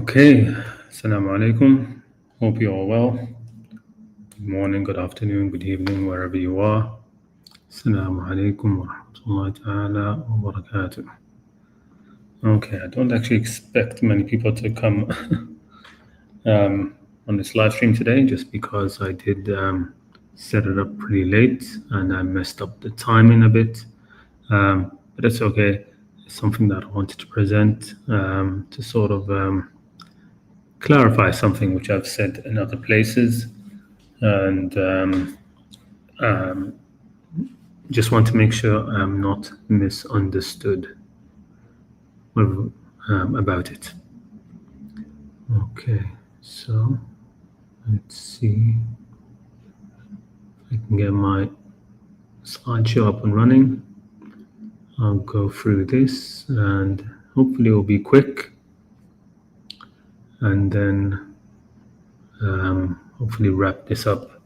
Okay, Assalamu alaikum. Hope you're all well. Good morning, good afternoon, good evening, wherever you are. Assalamu alaikum wa rahmatullahi ta'ala wa barakatuh. Okay, I don't actually expect many people to come on this live stream today just because I did set it up pretty late and I messed up the timing a bit. But it's okay. It's something that I wanted to present to sort of clarify something which I've said in other places, and just want to make sure I'm not misunderstood about it. Okay, so let's see if I can get my slideshow up and running. I'll go through this and hopefully it'll be quick, and then hopefully wrap this up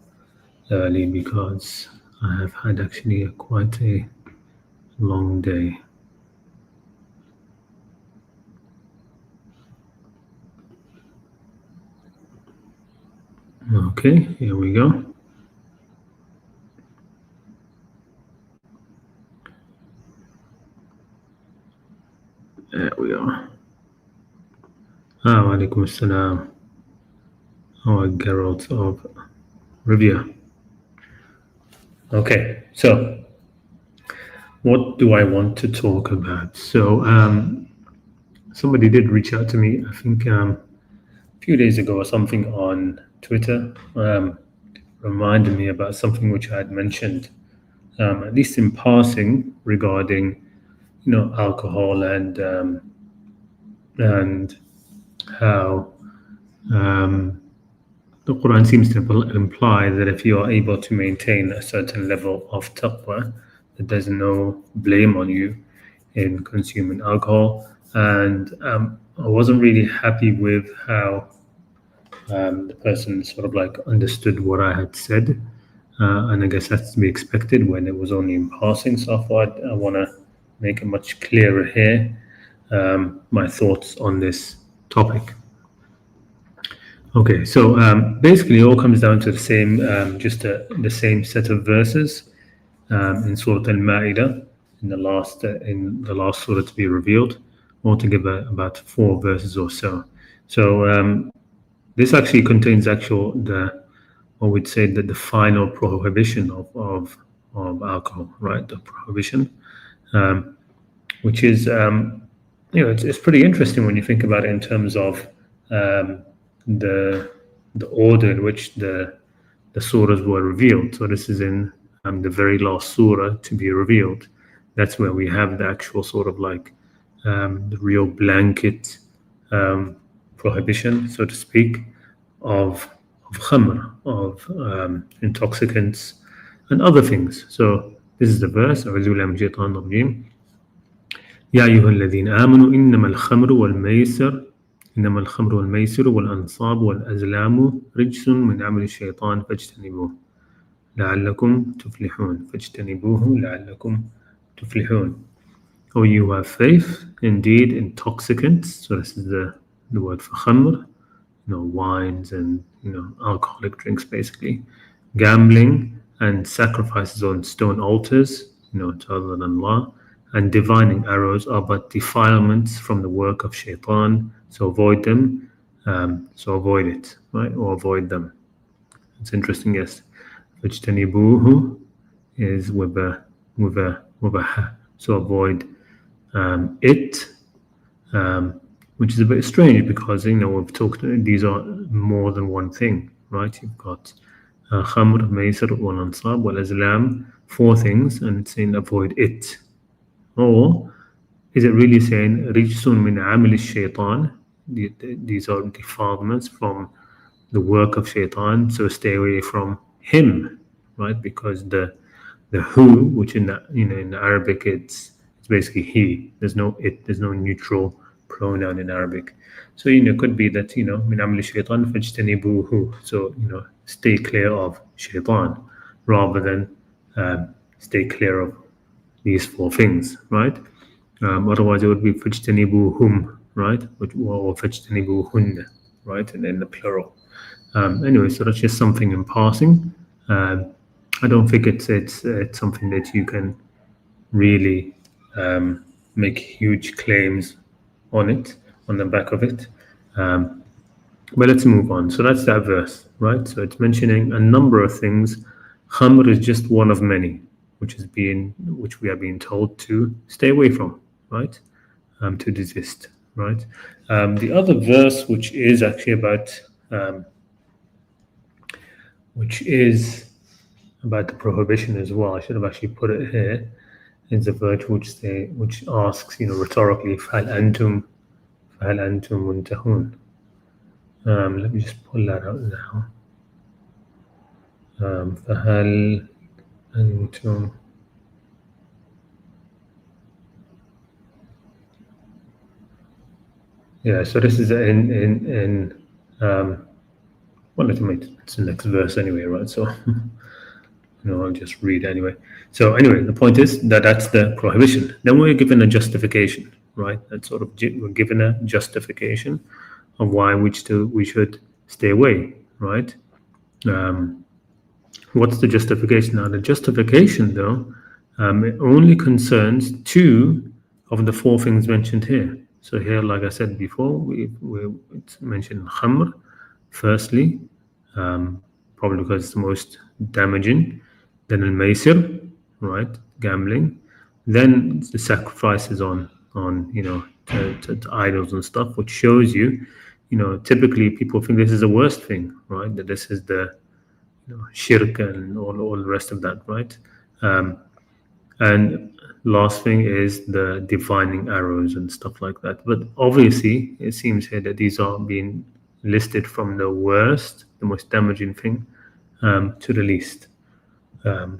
early because I have had actually quite a long day. Okay, here we go. There we are. Alaikum assalam. Our Geralt of Rivia. Okay, so what do I want to talk about? So somebody did reach out to me, I think a few days ago or something on Twitter, reminded me about something which I had mentioned, at least in passing, regarding alcohol and how the Qur'an seems to imply that if you are able to maintain a certain level of taqwa, that there's no blame on you in consuming alcohol. And I wasn't really happy with how the person sort of like understood what I had said. And I guess that's to be expected when it was only in passing. So I thought I want to make it much clearer here, my thoughts on this topic. Okay, so basically it all comes down to the same, the same set of verses in Surah Al-Ma'idah, in the last surah to be revealed, altogether about 4 verses or so. So this actually contains what we'd say that the final prohibition of alcohol, right? The prohibition, which is it's pretty interesting when you think about it in terms of the order in which the surahs were revealed. So this is in the very last surah to be revealed. That's where we have the actual sort of like the real blanket prohibition, so to speak, of khamr, of intoxicants and other things. So this is the verse. أعوذ بالله من الشيطان الرجيم. يا أيها الذين آمنوا إنما الخمر والميسر والأنصاب والأزلام رجس من عمل الشيطان فاجتنبوه لعلكم تفلحون. O you have faith, indeed intoxicants, so this is the word for khamr, wines and alcoholic drinks basically, gambling and sacrifices on stone altars, to other than Allah, and divining arrows are but defilements from the work of shaitan, so avoid them, so avoid it, right, or avoid them. It's interesting, yes. Fajtanibuhu is with a ha, so avoid it, which is a bit strange because we've talked, these are more than one thing, right? You've got khamr, maysir, wal ansab, wal azlam, 4 things, and it's saying avoid it. Or is it really saying rijsun min amil shaitan? These are defilements from the work of shaitan, so stay away from him, right? Because the who, which in in Arabic it's basically he. There's no it. There's no neutral pronoun in Arabic. So it could be that min amil shaitan fajtanibuhu. So stay clear of shaitan, rather than stay clear of these 4 things, right? Otherwise it would be fajtanibuhum, right? Or فَاجْتَنِبُوهُنَّ, right? And then the plural. Anyway, so that's just something in passing. I don't think it's something that you can really make huge claims on the back of it. But let's move on. So that's that verse, right? So it's mentioning a number of things. Khamr is just one of many, which we are being told to stay away from, right? To desist, right? The other verse, which is actually about the prohibition as well. I should have actually put it here. It's a verse which asks, rhetorically, فَهَلْ أَنْتُمْ مُنْتَهُونَ. Let me just pull that out now. فَهَلْ أَنْتُمْ. Yeah, so this is well, it's the next verse anyway, right? So, I'll just read anyway. So anyway, the point is that's the prohibition. Then we're given a justification, right? We're given a justification of why we should stay away, right? What's the justification? Now, the justification, though, it only concerns 2 of the 4 things mentioned here. So here, like I said before, it's mentioned khamr, firstly, probably because it's the most damaging. Then al-maisir, right, gambling. Then the sacrifices on to idols and stuff, which shows you, typically people think this is the worst thing, right? That this is the shirk and all the rest of that, right? And last thing is the divining arrows and stuff like that. But obviously, it seems here that these are being listed from the worst, the most damaging thing, to the least. But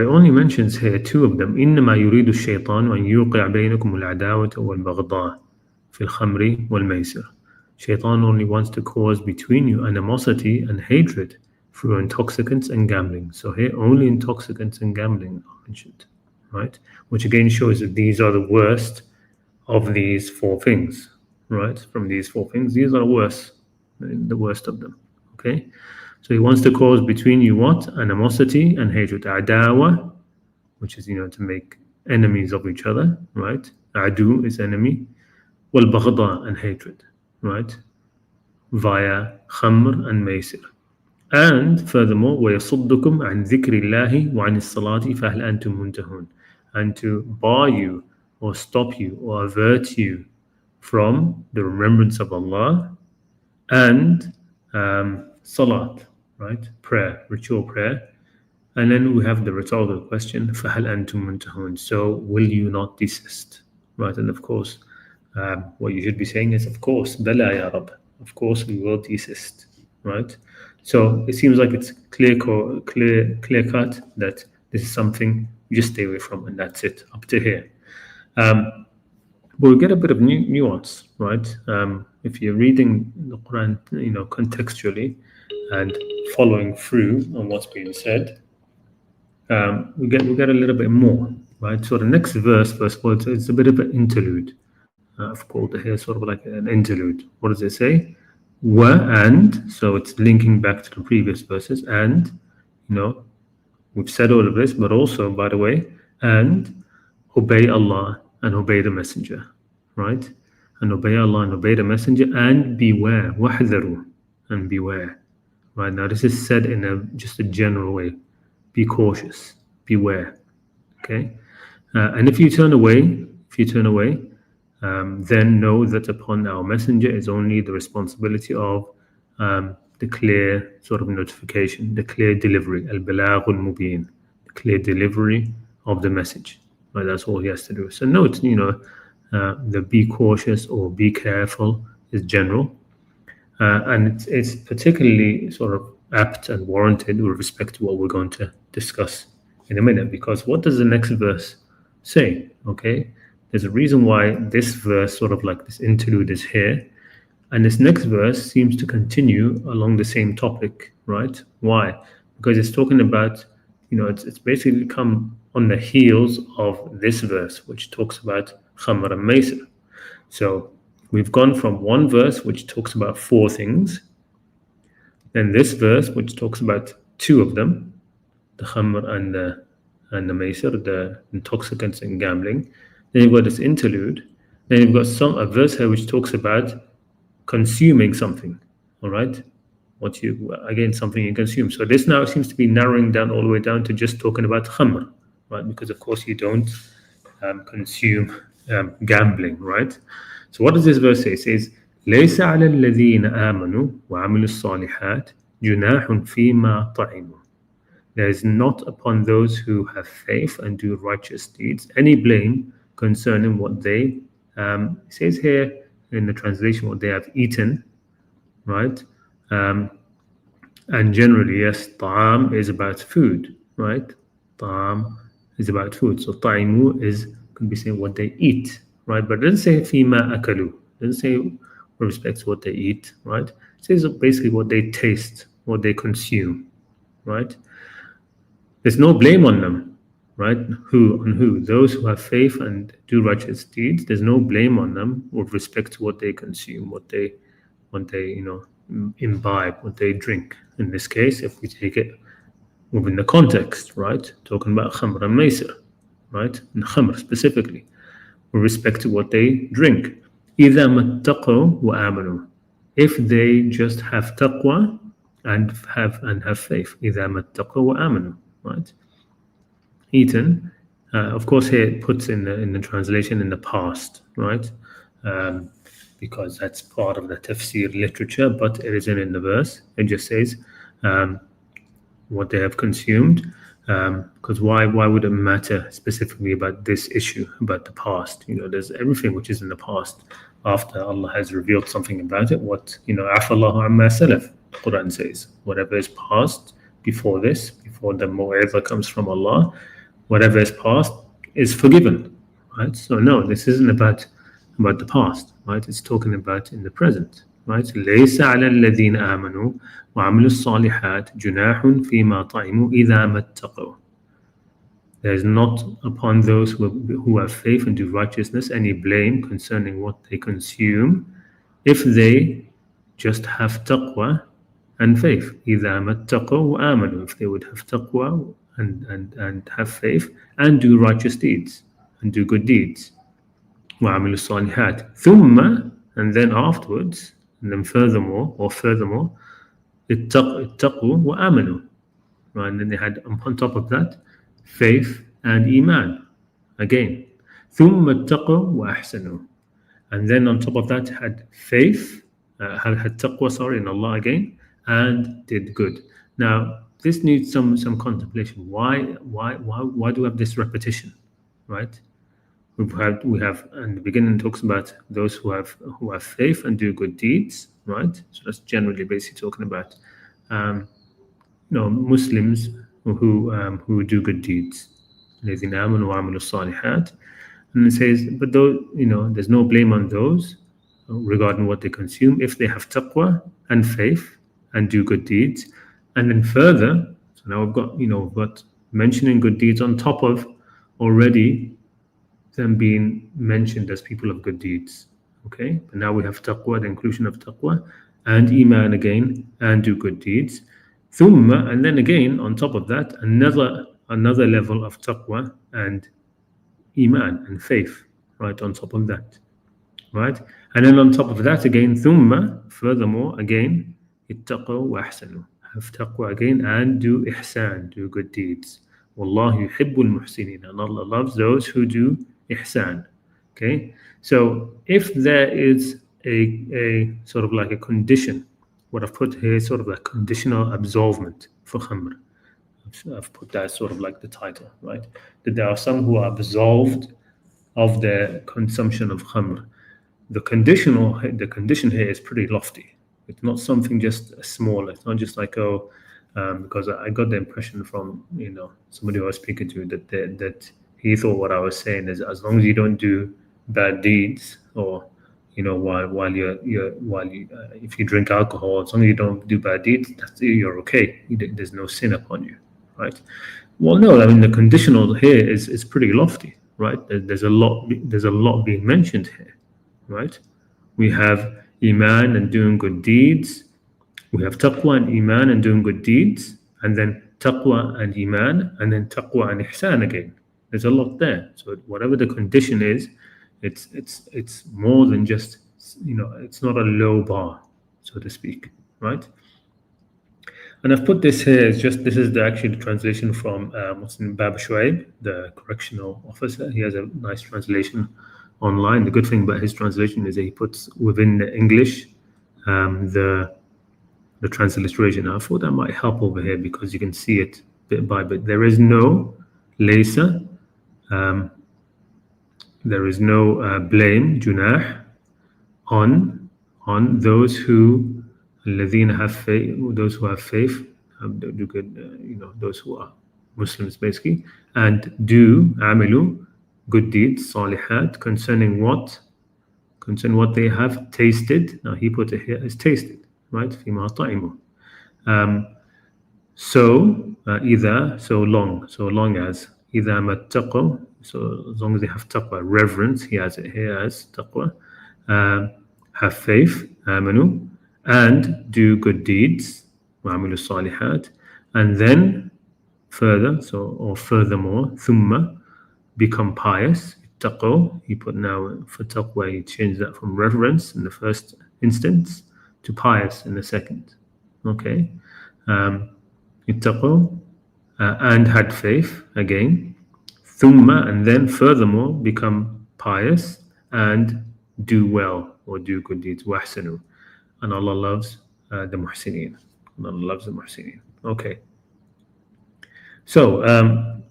it only mentions here 2 of them. إنما يريد الشيطان أن يوقع بينكم العداوة والبغضاء في الخمر والميسر. Shaitan only wants to cause between you animosity and hatred through intoxicants and gambling. So here only intoxicants and gambling are mentioned, right? Which again shows that these are the worst of these 4 things, right? From these 4 things, these are the worst of them, okay? So he wants to cause between you what? Animosity and hatred. Adawa, which is, to make enemies of each other, right? Adu is enemy. Wal baghda, and hatred, right? Via khamr and maisir. And furthermore, وَيَصُدُّكُمْ عَنْ ذِكْرِ اللَّهِ وَعَنِ الصَّلَاةِ فَهَلْ أَنْتُمْ مُنْتَهُونَ. And to bar you or stop you or avert you from the remembrance of Allah and salat, right? Prayer, ritual prayer. And then we have the rhetorical question, فَهَلْ أَنْتُمْ مُنْتَهُونَ. So will you not desist, right? And of course, what you should be saying is, of course, بَلَا يَا رَبْ. Of course, we will desist, right? So it seems like it's clear cut that this is something you just stay away from, and that's it, up to here. But we get a bit of nuance, right? If you're reading the Quran, contextually and following through on what's being said, we get a little bit more, right? So the next verse, verse 4, it's a bit of an interlude. I've called it here sort of like an interlude. What does it say? And so it's linking back to the previous verses, and we've said all of this, but also, by the way, and obey Allah and obey the messenger, right? And obey Allah and obey the messenger, and beware, wahdharu, and beware, right? Now this is said in just a general way. Be cautious, beware, okay? And if you turn away, then know that upon our messenger is only the responsibility of the clear sort of notification, the clear delivery, al-balagh al-mubin, the clear delivery of the message. Right, that's all he has to do. So note, the be cautious or be careful is general, and it's particularly sort of apt and warranted with respect to what we're going to discuss in a minute. Because what does the next verse say? Okay. There's a reason why this verse, sort of like this interlude, is here. And this next verse seems to continue along the same topic, right? Why? Because it's talking about, it's basically come on the heels of this verse, which talks about khamr and maisir. So we've gone from one verse which talks about 4 things, then this verse which talks about 2 of them, the khamr and the maisir, the intoxicants and gambling. Then you've got this interlude. Then you've got a verse here which talks about consuming something. All right, something you consume. So this now seems to be narrowing down all the way down to just talking about khamr, right? Because of course you don't consume gambling, right? So what does this verse say? It says, ليس على الذين آمنوا وعملوا الصالحات جناح فيما طعموا. There is not upon those who have faith and do righteous deeds any blame concerning what they, it says here in the translation, what they have eaten, right? And generally, yes, ta'am is about food, right? Ta'am is about food. So ta'imu could be saying what they eat, right? But it doesn't say fima akalu. It doesn't say with respect to what they eat, right? It says basically what they taste, what they consume, right? There's no blame on them, right? On who? Those who have faith and do righteous deeds. There's no blame on them with respect to what they consume, what they imbibe, what they drink. In this case, if we take it within the context, right? Talking about khamr and maisir, right? And khamr specifically, with respect to what they drink. إِذَا مَتَّقَوْا وَآمَنُوا. If they just have taqwa and have faith. إِذَا مَتَّقَوْا وَآمَنُوا. Right, eaten. Of course, here it puts in the translation in the past, right? Because that's part of the tafsir literature, but it isn't in the verse. It just says what they have consumed. Because why would it matter specifically about this issue, about the past? There's everything which is in the past. After Allah has revealed something about it, Afallahu amma salaf, the Qur'an says, whatever is past before this, before the mu'idha comes from Allah, whatever is past is forgiven, right? So no, this isn't about the past, right? It's talking about in the present, right? ليس على الذين آمنوا وعملوا الصالحات جناح فيما طعموا إذا ما اتقوا. There is not upon those who have faith and do righteousness any blame concerning what they consume, if they just have taqwa and faith. إِذَا مَتَّقَوْا وَآمَنُوا. If they would have taqwa and have faith and do righteous deeds and do good deeds. وَعَمِلُوا الصَّالِحَاتِ ثُمَّ, and then afterwards, and then furthermore, اتَّقُوا وَآمَنُوا. Right? And then they had on top of that faith and iman again. ثُمَّ اتَّقُوا وَأَحْسَنُوا. And then on top of that had faith, had taqwa, in Allah again, and did good. Now this needs some contemplation. Why do we have this repetition, right? We have in the beginning talks about those who have faith and do good deeds, right? So that's generally basically talking about Muslims who do good deeds. الَّذِينَ آمَنُوا وَعَمِلُوا الصَّالِحَاتِ. And it says, but though there's no blame on those regarding what they consume if they have taqwa and faith and do good deeds. And then further, so now we've got mentioning good deeds on top of already them being mentioned as people of good deeds. Okay, but now we have taqwa, the inclusion of taqwa and iman again, and do good deeds. Thumma, and then again on top of that, another level of taqwa and iman and faith, right on top of that, right? And then on top of that again, thumma, furthermore again, ittaqaw wa ahsanu, have taqwa again and do ihsan, do good deeds. Wallahu yuhibbul muhsinin, and Allah loves those who do ihsan. Okay, so if there is a sort of like a condition, what I've put here is sort of a conditional absolvement for khamr. I've put that sort of like the title, right? That there are some who are absolved of their consumption of khamr. The condition here is pretty lofty. It's not something just small. It's not just like because I got the impression from somebody I was speaking to that he thought what I was saying is as long as you don't do bad deeds or if you drink alcohol, as long as you don't do bad deeds, you're okay. There's no sin upon you, right? Well, no, I mean the conditional here is pretty lofty, right? There's a lot being mentioned here, right? We have Iman and doing good deeds. We have Taqwa and Iman and doing good deeds. And then Taqwa and Iman. And then Taqwa and Ihsan again. There's a lot there. So whatever the condition is, it's more than just, it's not a low bar, so to speak, right? And I've put this here as just, this is actually the translation from Muslim Bab Shuaib, the correctional officer. He has a nice translation online. The good thing about his translation is that he puts within the English the transliteration. I thought that might help over here because you can see it bit by bit. There is no laysa, there is no blame, junah, on those who الذين have faith, those who have faith, do good, those who are Muslims basically, and do amilu, good deeds, salihat, concerning what they have tasted. Now he put it here as tasted, right? فيما طعموا. So long as إذا ما اتقوا, so as long as they have taqwa, reverence, he has it here as taqwa, have faith, amanu, and do good deeds, وعملوا الصالحات, and then furthermore, ثم, become pious, اتقوا, he put now for taqwa, he changed that from reverence in the first instance to pious in the second, okay? اتقوا, and had faith again, ثم, and then furthermore become pious and do well or do good deeds, وأحسنوا, and Allah loves the muhsineen. Allah loves the muhsineen. Okay. So I'm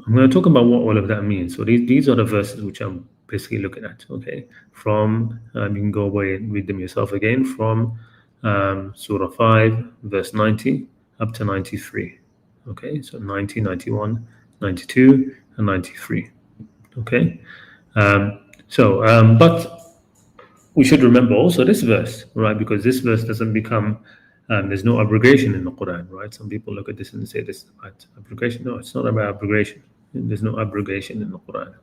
going to talk about what all of that means. So these are the verses which I'm basically looking at. Okay. From you can go away and read them yourself again from Surah 5, verse 90 up to 93. Okay. So 90, 91, 92, and 93. Okay. But we should remember also this verse, right? Because this verse doesn't become, there's no abrogation in the Quran, right? Some people look at this and say this is about abrogation. No, it's not about abrogation. There's no abrogation in the Quran.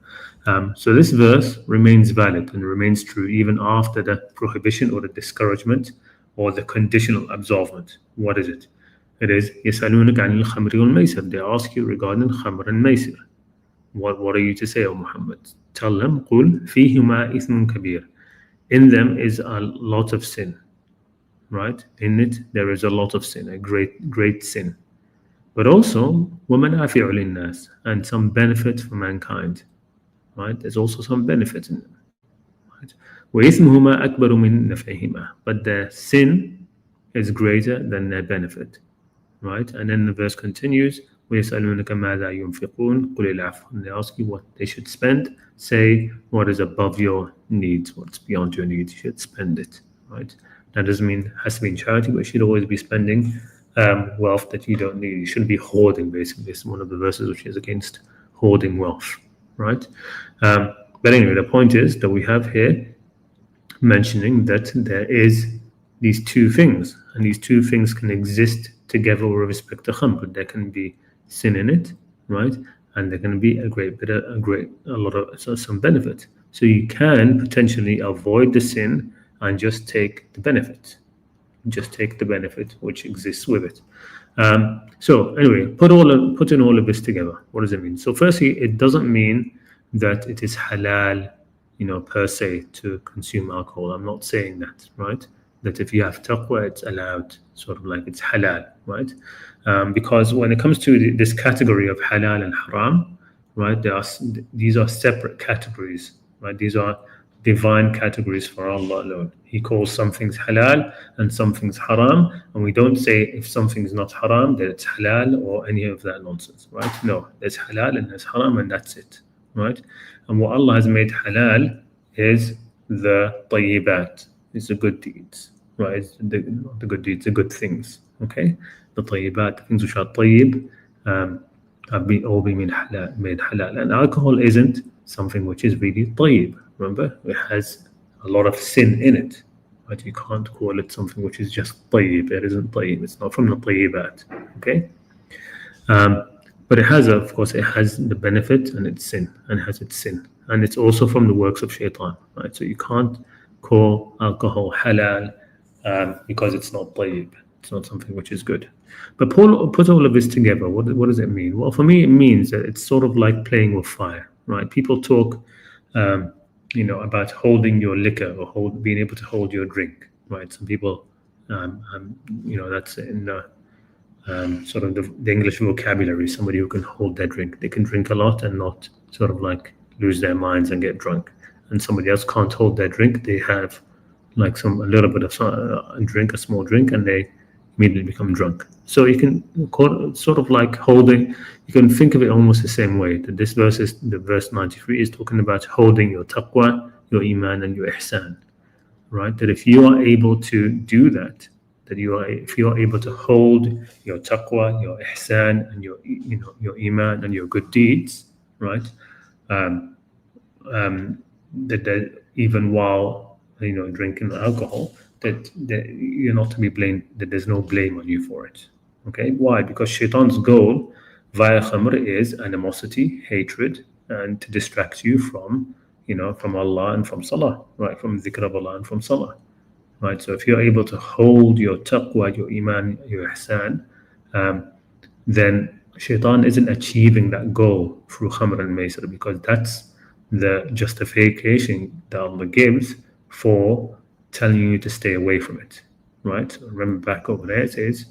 So this verse remains valid and remains true even after the prohibition or the discouragement or the conditional absolvement. What is it? It is يَسْأَلُونَكَ عَنِ الْخَمْرِ وَالْمَيْسِرِ. They ask you regarding khamr and maysir. What are you to say, O Muhammad? Tell them, قُلْ فِيهِمَا إِثْمٌ كَبِيرٌ. In them is a lot of sin, right? In it, there is a lot of sin, a great sin. But also, وَمَنَافِعُ لِلنَّاسِ, and some benefit for mankind, right? There's also some benefit in them, right? وَإِثْمُهُمَا أَكْبَرُ مِنْ نَفْعِهِمَا, but their sin is greater than their benefit, right? And then the verse continues, وَيَسْأَلُونَكَ مَاذَا يُنْفِقُونَ قُلِ الْعَفْوَ. And they ask you what they should spend. Say what is above your needs, what's beyond your needs. You should spend it, right? That doesn't mean it has to be in charity, but you should always be spending wealth that you don't need. You shouldn't be hoarding, basically. This is one of the verses which is against hoarding wealth, right? But anyway, the point is that we have here mentioning that there is these two things, and these two things can exist together with respect to khamr. There can be sin in it, right? And there can be some benefit. So you can potentially avoid the sin and just take the benefit. Just take the benefit which exists with it. So anyway, putting all of this together, what does it mean? So firstly, it doesn't mean that it is halal, per se, to consume alcohol. I'm not saying that, right? That if you have taqwa, it's allowed, sort of like it's halal, right? Because when it comes to this category of halal and haram, right, these are separate categories, right? These are divine categories for Allah alone. He calls some things halal and some things haram, and we don't say if something is not haram that it's halal or any of that nonsense, right? No, there's halal and there's haram, and that's it, right? And what Allah has made halal is the tayyibat, is the good deeds, right? The good deeds, the good things, okay? The tayyibat, the things which are tayyib, have all been made halal. And alcohol isn't something which is really tayyib. Remember, it has a lot of sin in it, right? You can't call it something which is just tayyib. It isn't tayyib. It's not from the tayyibat, okay? But it has, of course, it has the benefit and its sin, and has its sin. And it's also from the works of shaitan, right? So you can't call alcohol halal because it's not tayyib. It's not something which is good. But put all of this together. What does it mean? Well, for me, it means that it's sort of like playing with fire, right? People talk, about holding your liquor or being able to hold your drink, right? Some people, that's in sort of the English vocabulary. Somebody who can hold their drink, they can drink a lot and not sort of like lose their minds and get drunk. And somebody else can't hold their drink. They have like a little bit of a small drink, and they immediately become drunk. So you can sort of like holding. You can think of it almost the same way. That this verse 93 is talking about holding your taqwa, your iman, and your ihsan, right? That if you are able to do that, if you are able to hold your taqwa, your ihsan, and your iman and your good deeds, right? That even while drinking alcohol, that you're not to be blamed. That there's no blame on you for it. Okay, why? Because shaitan's goal via khamr is animosity, hatred, and to distract you from Allah and from salah, right? From dhikr of Allah and from salah. Right, so if you're able to hold your taqwa, your iman, your ihsan, then shaitan isn't achieving that goal through khamr and maisr, because that's the justification that Allah gives for telling you to stay away from it. Right, so remember back over there, it says,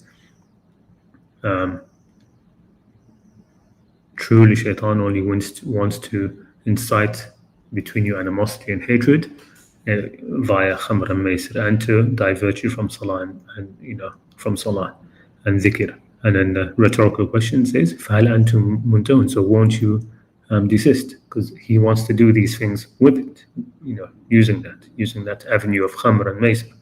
truly shaitan only wants to incite between you animosity and hatred via khamr and maisr, and to divert you from salah and from salah and dhikr. And then the rhetorical question says, فَهَلْ أَنْتُمْ مُنْتَهُونَ? So won't you desist? Because he wants to do these things with it, using that avenue of khamr and maisr.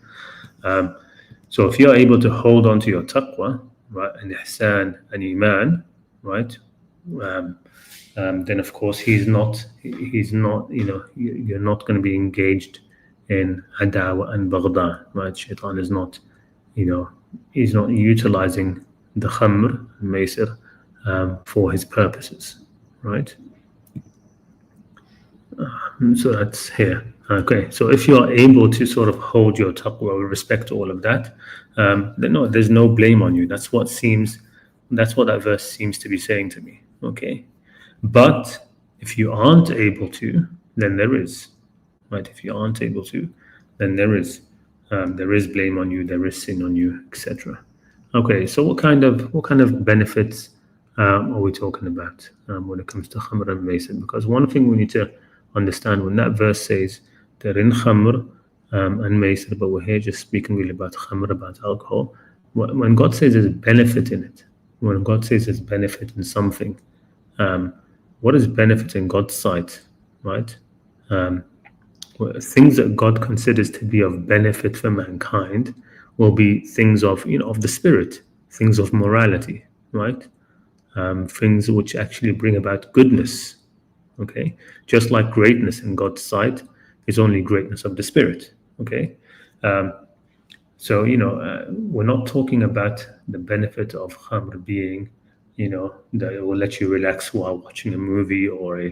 So if you're able to hold on to your taqwa, right, and ihsan and iman, right, then of course he's not you're not going to be engaged in adawa and baghda, right? Shaitan is not, he's not utilizing the khamr and maisr for his purposes, right? So that's here. Okay, so if you are able to sort of hold your taqwa with respect to all of that, then no, there's no blame on you. That's what that verse seems to be saying to me. Okay, but if you aren't able to, then there is, right? If you aren't able to, then there is blame on you, there is sin on you, etc. Okay, so what kind of benefits are we talking about when it comes to khamr and maisr? Because one thing we need to understand, when that verse says they're in khamr and maisr, but we're here just speaking really about khamr, about alcohol. When God says there's benefit in it, when God says there's benefit in something, what is benefit in God's sight, right? Things that God considers to be of benefit for mankind will be things of the spirit, things of morality, right? Things which actually bring about goodness. Okay, just like greatness in God's sight is only greatness of the spirit. Okay, so we're not talking about the benefit of khamr being, that it will let you relax while watching a movie or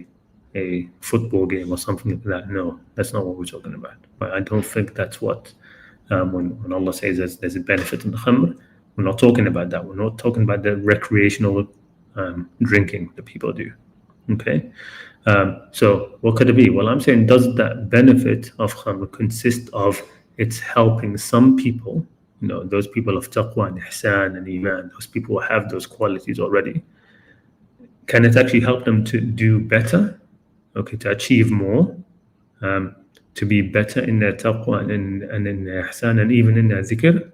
a football game or something like that. No, that's not what we're talking about. But I don't think that's what when Allah says there's a benefit in the khamr, we're not talking about that. We're not talking about the recreational drinking that people do. Okay, so what could it be? Well, I'm saying, does that benefit of khamr consist of it's helping some people, those people of taqwa and ihsan and iman, those people who have those qualities already? Can it actually help them to do better? Okay, to achieve more, to be better in their taqwa and in their ihsan and even in their dhikr?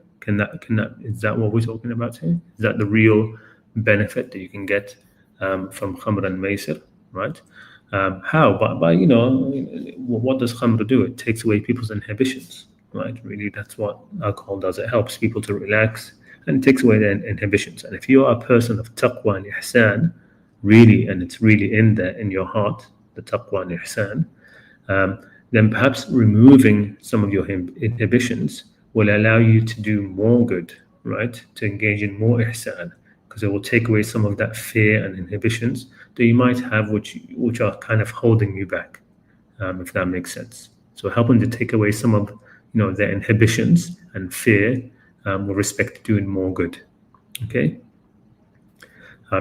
Is that what we're talking about here? Is that the real benefit that you can get from khamr and maisr, right? How? By what does khamr do? It takes away people's inhibitions, right? Really, that's what alcohol does. It helps people to relax and it takes away their inhibitions. And if you are a person of taqwa and ihsan, really, and it's really in your heart, the taqwa and ihsan, then perhaps removing some of your inhibitions will allow you to do more good, right? To engage in more ihsan, because it will take away some of that fear and inhibitions that you might have, which are kind of holding you back, if that makes sense. So helping to take away some of their inhibitions and fear with respect to doing more good. Okay.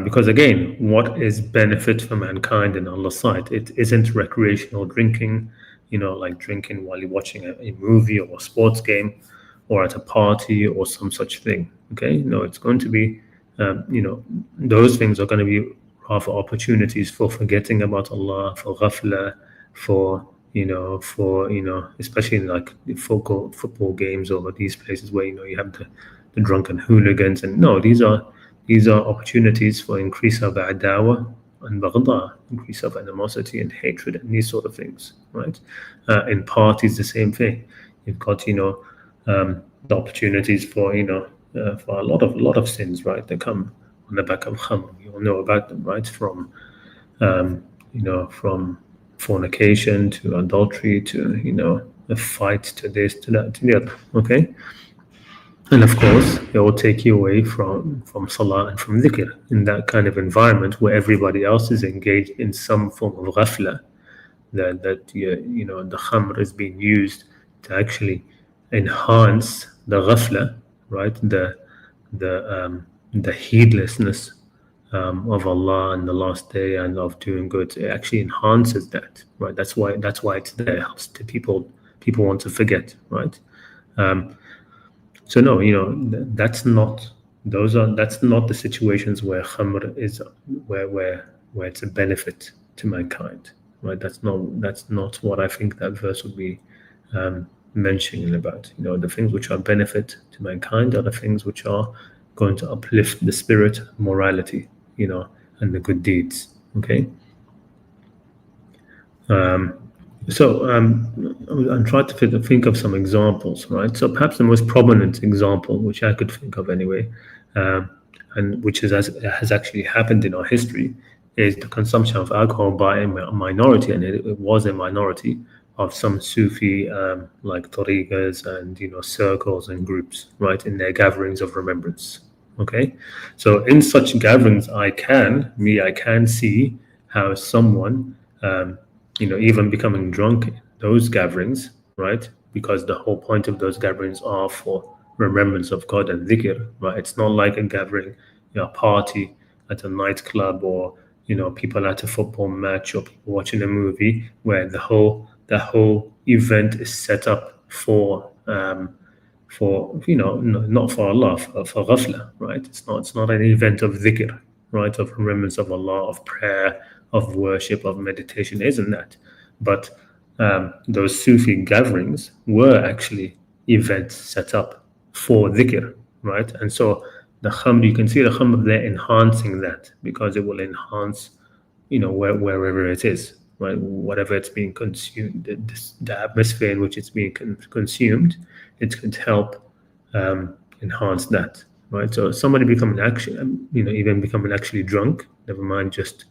Because again, what is benefit for mankind in Allah's sight? It isn't recreational drinking, like drinking while you're watching a movie or a sports game or at a party or some such thing. Okay, no, it's going to be, those things are going to be rather opportunities for forgetting about Allah, for ghafla, for especially in like the football games or these places where you have the drunken hooligans, and no, these are opportunities for increase of adawa and baghda, increase of animosity and hatred and these sort of things, right? In parties, the same thing. You've got the opportunities for for a lot of sins, right? That come on the back of khamr. You all know about them, right? From from fornication to adultery to a fight to this to that to the other. Okay. And of course, it will take you away from salah and from dhikr in that kind of environment where everybody else is engaged in some form of ghafla. That the khamr is being used to actually enhance the ghafla, right? The heedlessness of Allah and the last day and of doing good. It actually enhances that, right? That's why it's there. It helps to people want to forget, right? So no, that's not the situations where khamr is where it's a benefit to mankind, right? That's not what I think that verse would be mentioning about. The things which are benefit to mankind are the things which are going to uplift the spirit, morality, and the good deeds. Okay. So I'm trying to think of some examples, right? So perhaps the most prominent example, which I could think of anyway, and which has actually happened in our history, is the consumption of alcohol by a minority, and it was a minority of some Sufi like tariqas and circles and groups, right, in their gatherings of remembrance. Okay, so in such gatherings, I can see how someone even becoming drunk in those gatherings, right? Because the whole point of those gatherings are for remembrance of God and dhikr, right? It's not like a gathering, a party at a nightclub or people at a football match or people watching a movie where the whole event is set up for not for Allah, for ghafla, right? It's not an event of dhikr, right? Of remembrance of Allah, of prayer, of worship, of meditation, isn't that? But those Sufi gatherings were actually events set up for dhikr, right? And so the khamr, you can see the khamr there enhancing that because it will enhance, wherever it is, right? Whatever it's being consumed, the atmosphere in which it's being consumed, it could help enhance that, right? So somebody becoming actually, even becoming actually drunk, never mind just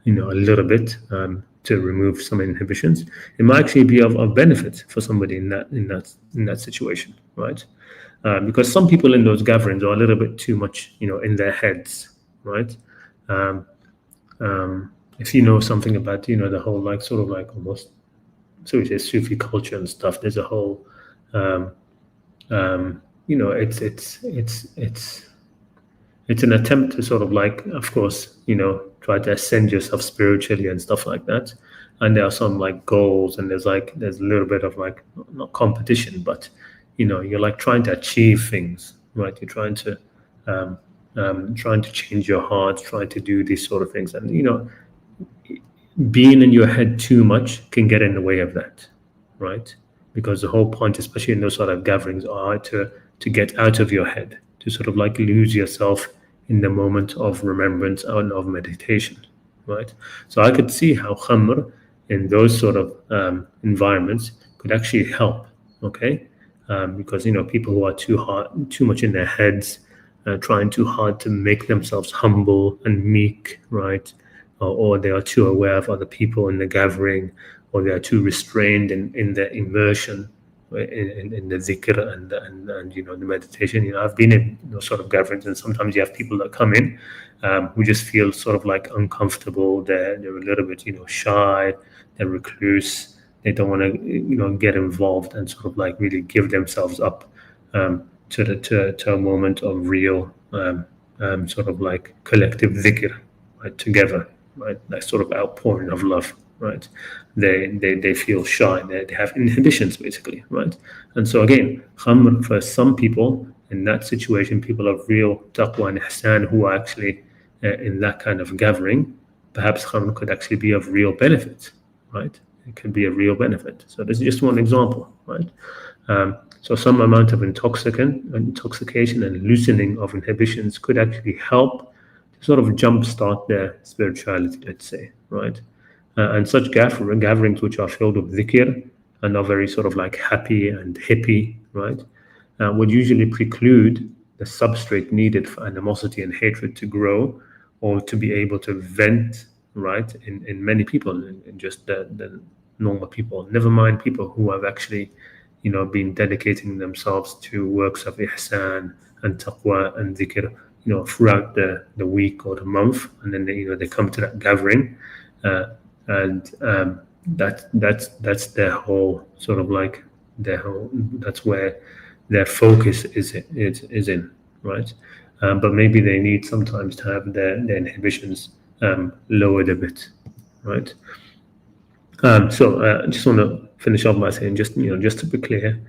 a little bit to remove some inhibitions, it might actually be of benefit for somebody in that situation, right? Because some people in those gatherings are a little bit too much, in their heads, right? If you know something about, the whole like sort of like almost, so we say Sufi culture and stuff. There's a whole, it's an attempt to sort of like, of course, try to ascend yourself spiritually and stuff like that. And there are some like goals, and there's a little bit of like not competition, but you're like trying to achieve things, right? You're trying to change your heart, trying to do these sort of things, and being in your head too much can get in the way of that, right? Because the whole point, especially in those sort of gatherings, are to get out of your head, to sort of like lose yourself in the moment of remembrance and of meditation, right? So I could see how khamr in those sort of environments could actually help, okay? Because people who are too much in their heads, trying too hard to make themselves humble and meek, right? Or they are too aware of other people in the gathering, or they are too restrained in their immersion in the zikr and the meditation. I've been in those sort of gatherings, and sometimes you have people that come in who just feel sort of like uncomfortable. They're a little bit shy, they're recluse, they don't want to get involved and sort of like really give themselves up to a moment of real sort of like collective dhikr, right, together, right, that sort of outpouring of love, right. They feel shy, they have inhibitions basically, right. And so again, khamr for some people in that situation, people of real taqwa and ihsan who are actually in that kind of gathering, perhaps khamr could actually be of real benefit, right. It could be a real benefit. So this is just one example, right. So some amount of intoxication and loosening of inhibitions could actually help to sort of jumpstart their spirituality, let's say, right? And such gatherings which are filled with dhikr and are very sort of like happy and hippie, right, would usually preclude the substrate needed for animosity and hatred to grow or to be able to vent, right, in many people, in just the normal people, never mind people who have actually been dedicating themselves to works of ihsan and taqwa and dhikr, throughout the week or the month, and then they come to that gathering, and that's their whole sort of like that's where their focus is in, right? But maybe they need sometimes to have their inhibitions lowered a bit, right? So I just want to finish off by saying, just to be clear,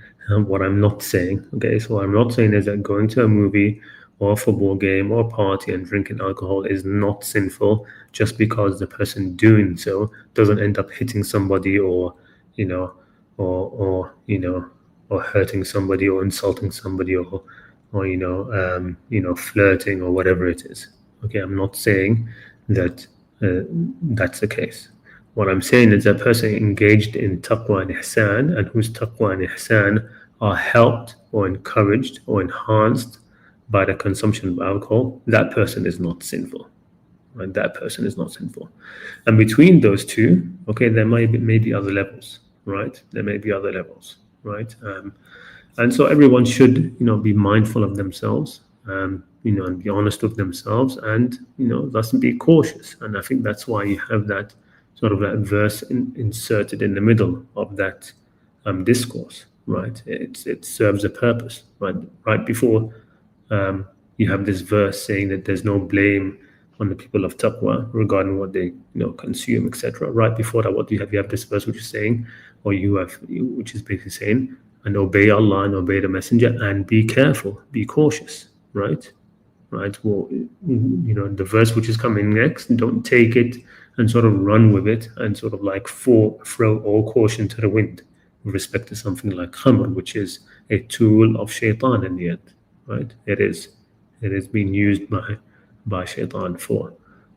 what I'm not saying. Okay, so what I'm not saying is that going to a movie or a football game or a party and drinking alcohol is not sinful just because the person doing so doesn't end up hitting somebody or or hurting somebody or insulting somebody or flirting or whatever it is. Okay, I'm not saying that that's the case. What I'm saying is that person engaged in taqwa and ihsan and whose taqwa and ihsan are helped or encouraged or enhanced by the consumption of alcohol, that person is not sinful. Right? That person is not sinful. And between those two, okay, there may be other levels, right? There may be other levels, right? And so everyone should, be mindful of themselves, and be honest with themselves, and thus be cautious. And I think that's why you have that sort of that verse inserted in the middle of that discourse, right? It serves a purpose, right? Right before you have this verse saying that there's no blame on the people of taqwa regarding what they consume, etc. Right before that, what do you have? You have this verse which is saying, which is basically saying, and obey Allah and obey the Messenger and be careful, be cautious, right? Right. Well, the verse which is coming next, don't take it and sort of run with it and sort of like throw all caution to the wind with respect to something like khamr, which is a tool of shaitan in the end, right? It is being used by shaitan for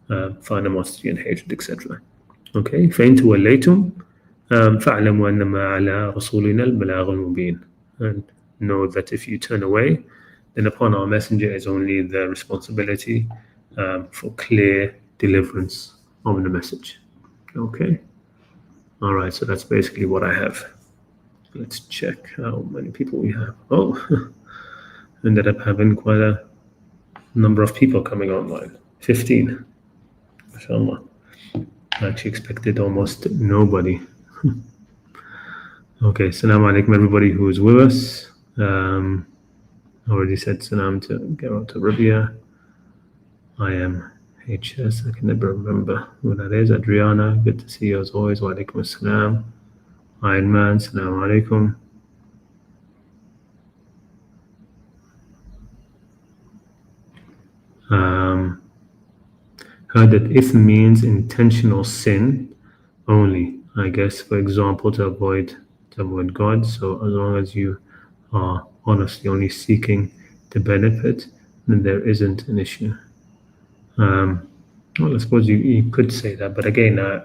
animosity and hatred, etc. Okay, فإن توليتم فاعلموا أنما على رسولنا البلاغ المبين, and know that if you turn away, then upon our messenger is only the responsibility for clear deliverance of the message. Okay. All right. So that's basically what I have. Let's check how many people we have. Oh, ended up having quite a number of people coming online. 15. Mashallah. I actually expected almost nobody. Okay. Assalamu alaikum, everybody who is with us. Already said salam to Geralt to Rabia. I am HS. I can never remember who that is. Adriana, good to see you as always. Wa alaikum assalam. Iron Man, salam alaikum. Heard that if means intentional sin only, I guess, for example, to avoid God. So as long as you are honestly only seeking the benefit, then there isn't an issue. Well, I suppose you could say that, but again, I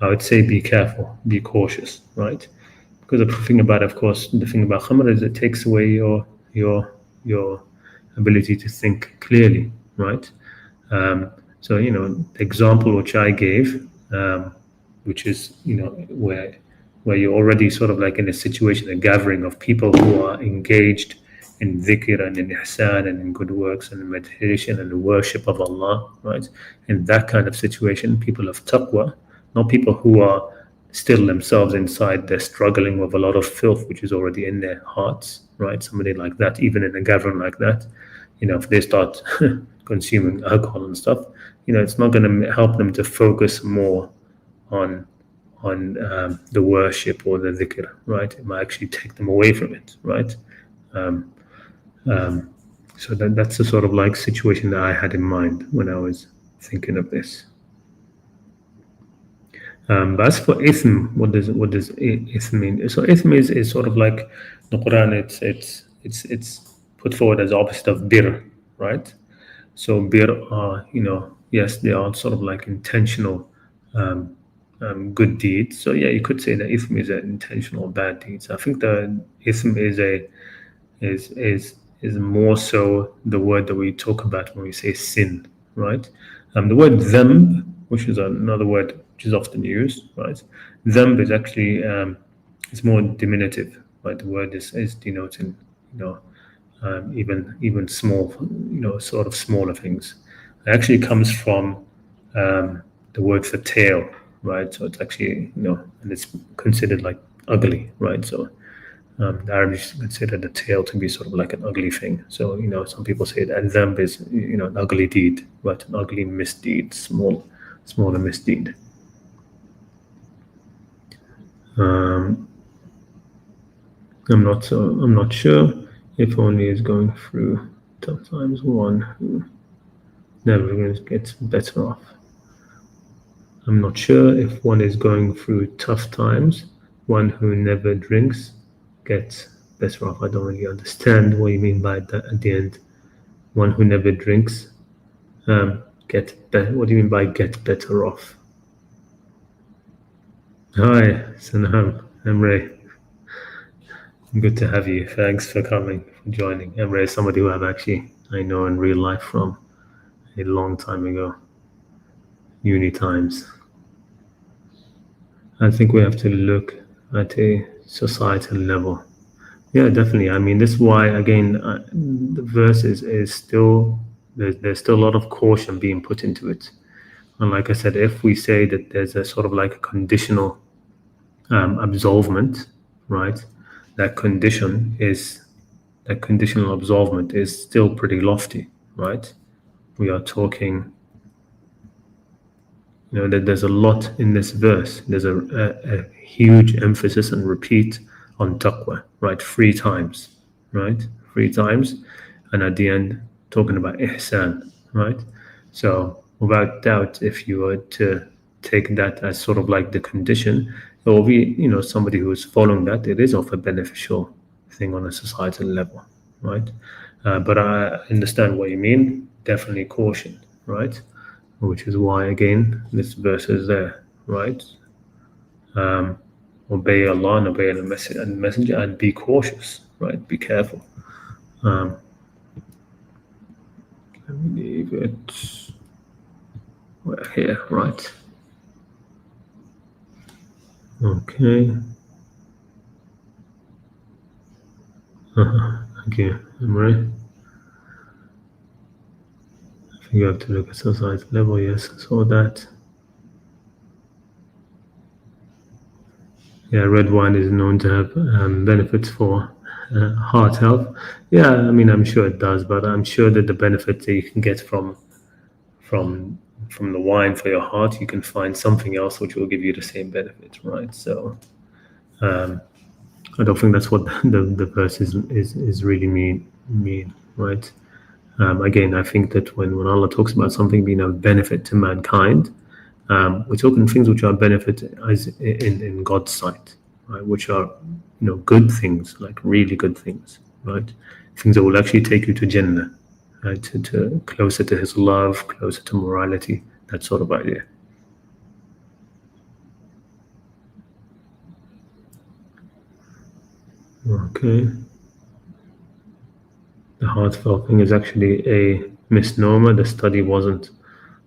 would say be careful, be cautious, right? Because the thing about, of course, the thing about khamr is it takes away your ability to think clearly, right? So the example which I gave, which is where you're already sort of like in a situation, a gathering of people who are engaged in dhikr and in ihsan and in good works and in meditation and the worship of Allah, right? In that kind of situation, people of taqwa, not people who are still themselves inside, they're struggling with a lot of filth which is already in their hearts, right? Somebody like that, even in a gathering like that, if they start consuming alcohol and stuff, it's not going to help them to focus more on the worship or the dhikr, right? It might actually take them away from it, right? Um, um, so that's the sort of like situation that I had in mind when I was thinking of this. But as for ithm, what does ithm mean? So ithm is sort of like the Quran. It's put forward as opposite of bir, right? So bir are yes, they are sort of like intentional um, good deeds. So yeah, you could say that ithm is an intentional bad deeds. I think the ithm is more so the word that we talk about when we say sin, right? The word dhanb, which is another word which is often used, right? Dhanb is actually it's more diminutive, right? The word is denoting, even small, sort of smaller things. It actually comes from the word for tail, right? So it's actually, and it's considered like ugly, right? So the Arabs consider the tail to be sort of like an ugly thing. So, some people say that dhanb is, an ugly deed, right? An ugly misdeed, smaller misdeed. Um, I'm not sure if only is going through tough times one who never gets better off. I'm not sure if one is going through tough times, one who never drinks gets better off. I don't really understand what you mean by that at the end. One who never drinks get better. What do you mean by get better off? Hi, Sanham. Emre. Good to have you. Thanks for coming, for joining. Emre is somebody who I know in real life from a long time ago, uni times. I think we have to look at a societal level. Yeah, definitely. I mean, this is why, again, the verse is still, there's still a lot of caution being put into it. And like I said, if we say that there's a sort of like a conditional absolvement, right? That conditional absolvement is still pretty lofty, right? We are talking, that there's a lot in this verse. There's a huge emphasis and repeat on taqwa, right? 3 times, right? 3 times. And at the end, talking about ihsan, right? So without doubt, if you were to take that as sort of like the condition, it will be, somebody who is following that, it is of a beneficial thing on a societal level, right? But I understand what you mean. Definitely caution, right? Which is why, again, this verse is there, right? Obey Allah and obey the messenger and be cautious, right? Be careful. Let me leave it here, right? Okay. Thank you, Emre. I think you have to look at society level. Yes, I saw that. Yeah, red wine is known to have benefits for heart health. Yeah, I mean, I'm sure it does, but I'm sure that the benefits that you can get from from the wine for your heart, you can find something else which will give you the same benefit, right? So I don't think that's what the verse is really mean, right? Again, I think that when Allah talks about something being a benefit to mankind, we're talking things which are benefit as in God's sight, right? Which are good things, like really good things, right? Things that will actually take you to Jannah, right? To closer to His love, closer to morality, that sort of idea. Okay. The heartfelt thing is actually a misnomer. The study wasn't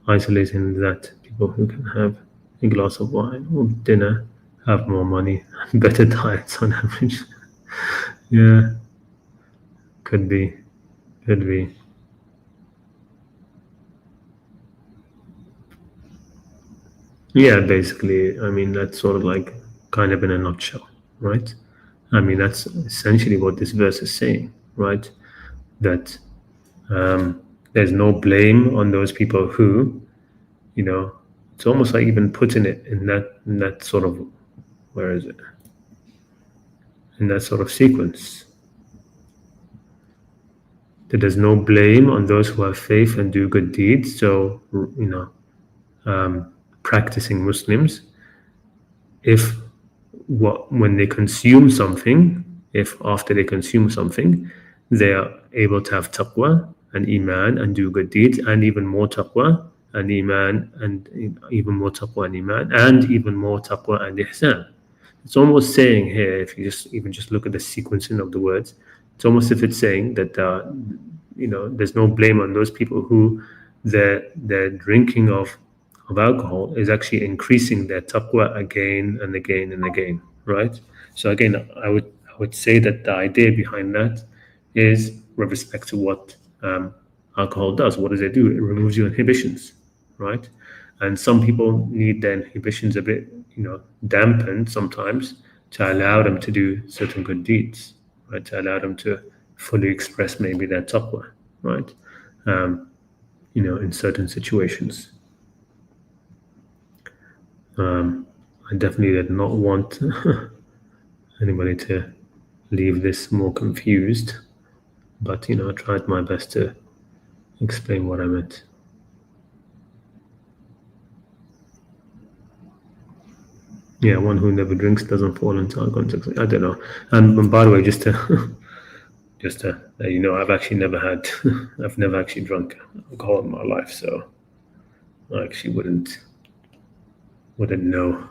isolating that people who can have a glass of wine or dinner have more money and better diets on average. Yeah, could be, could be. Yeah, basically, I mean, that's sort of like kind of in a nutshell, right? I mean, that's essentially what this verse is saying, right? That there's no blame on those people who, you know, it's almost like even putting it in that sort of, where is it? In that sort of sequence. That there's no blame on those who have faith and do good deeds. So, practicing Muslims, if when they consume something, if after they consume something, they are able to have taqwa and iman and do good deeds, and even more taqwa and iman, and even more taqwa and iman, and even more taqwa and ihsan. It's almost saying here, if you just look at the sequencing of the words, it's almost if it's saying that there's no blame on those people who their drinking of alcohol is actually increasing their taqwa again and again and again, right? So again, I would say that the idea behind that is with respect to what alcohol does. What does it do? It removes your inhibitions, right? And some people need their inhibitions a bit, dampened sometimes to allow them to do certain good deeds, right? To allow them to fully express maybe their taqwa, right? In certain situations. I definitely did not want anybody to leave this more confused, but I tried my best to explain what I meant. Yeah, one who never drinks doesn't fall into our context. I don't know. And by the way, just to I've actually never had, I've never actually drunk alcohol in my life, so I actually wouldn't know.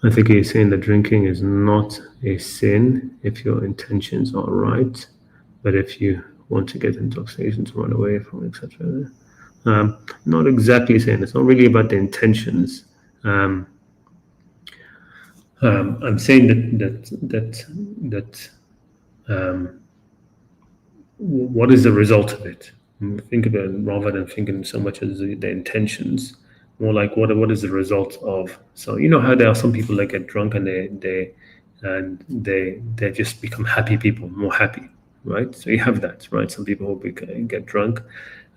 I think he's saying that drinking is not a sin if your intentions are right, but if you want to get intoxication to run away from, etc. Not exactly saying it's not really about the intentions. I'm saying that what is the result of it? Think about it rather than thinking so much as the intentions. More like what is the result of? So you know how there are some people that get drunk and they just become happy people, more happy, right? So you have that, right? Some people who get drunk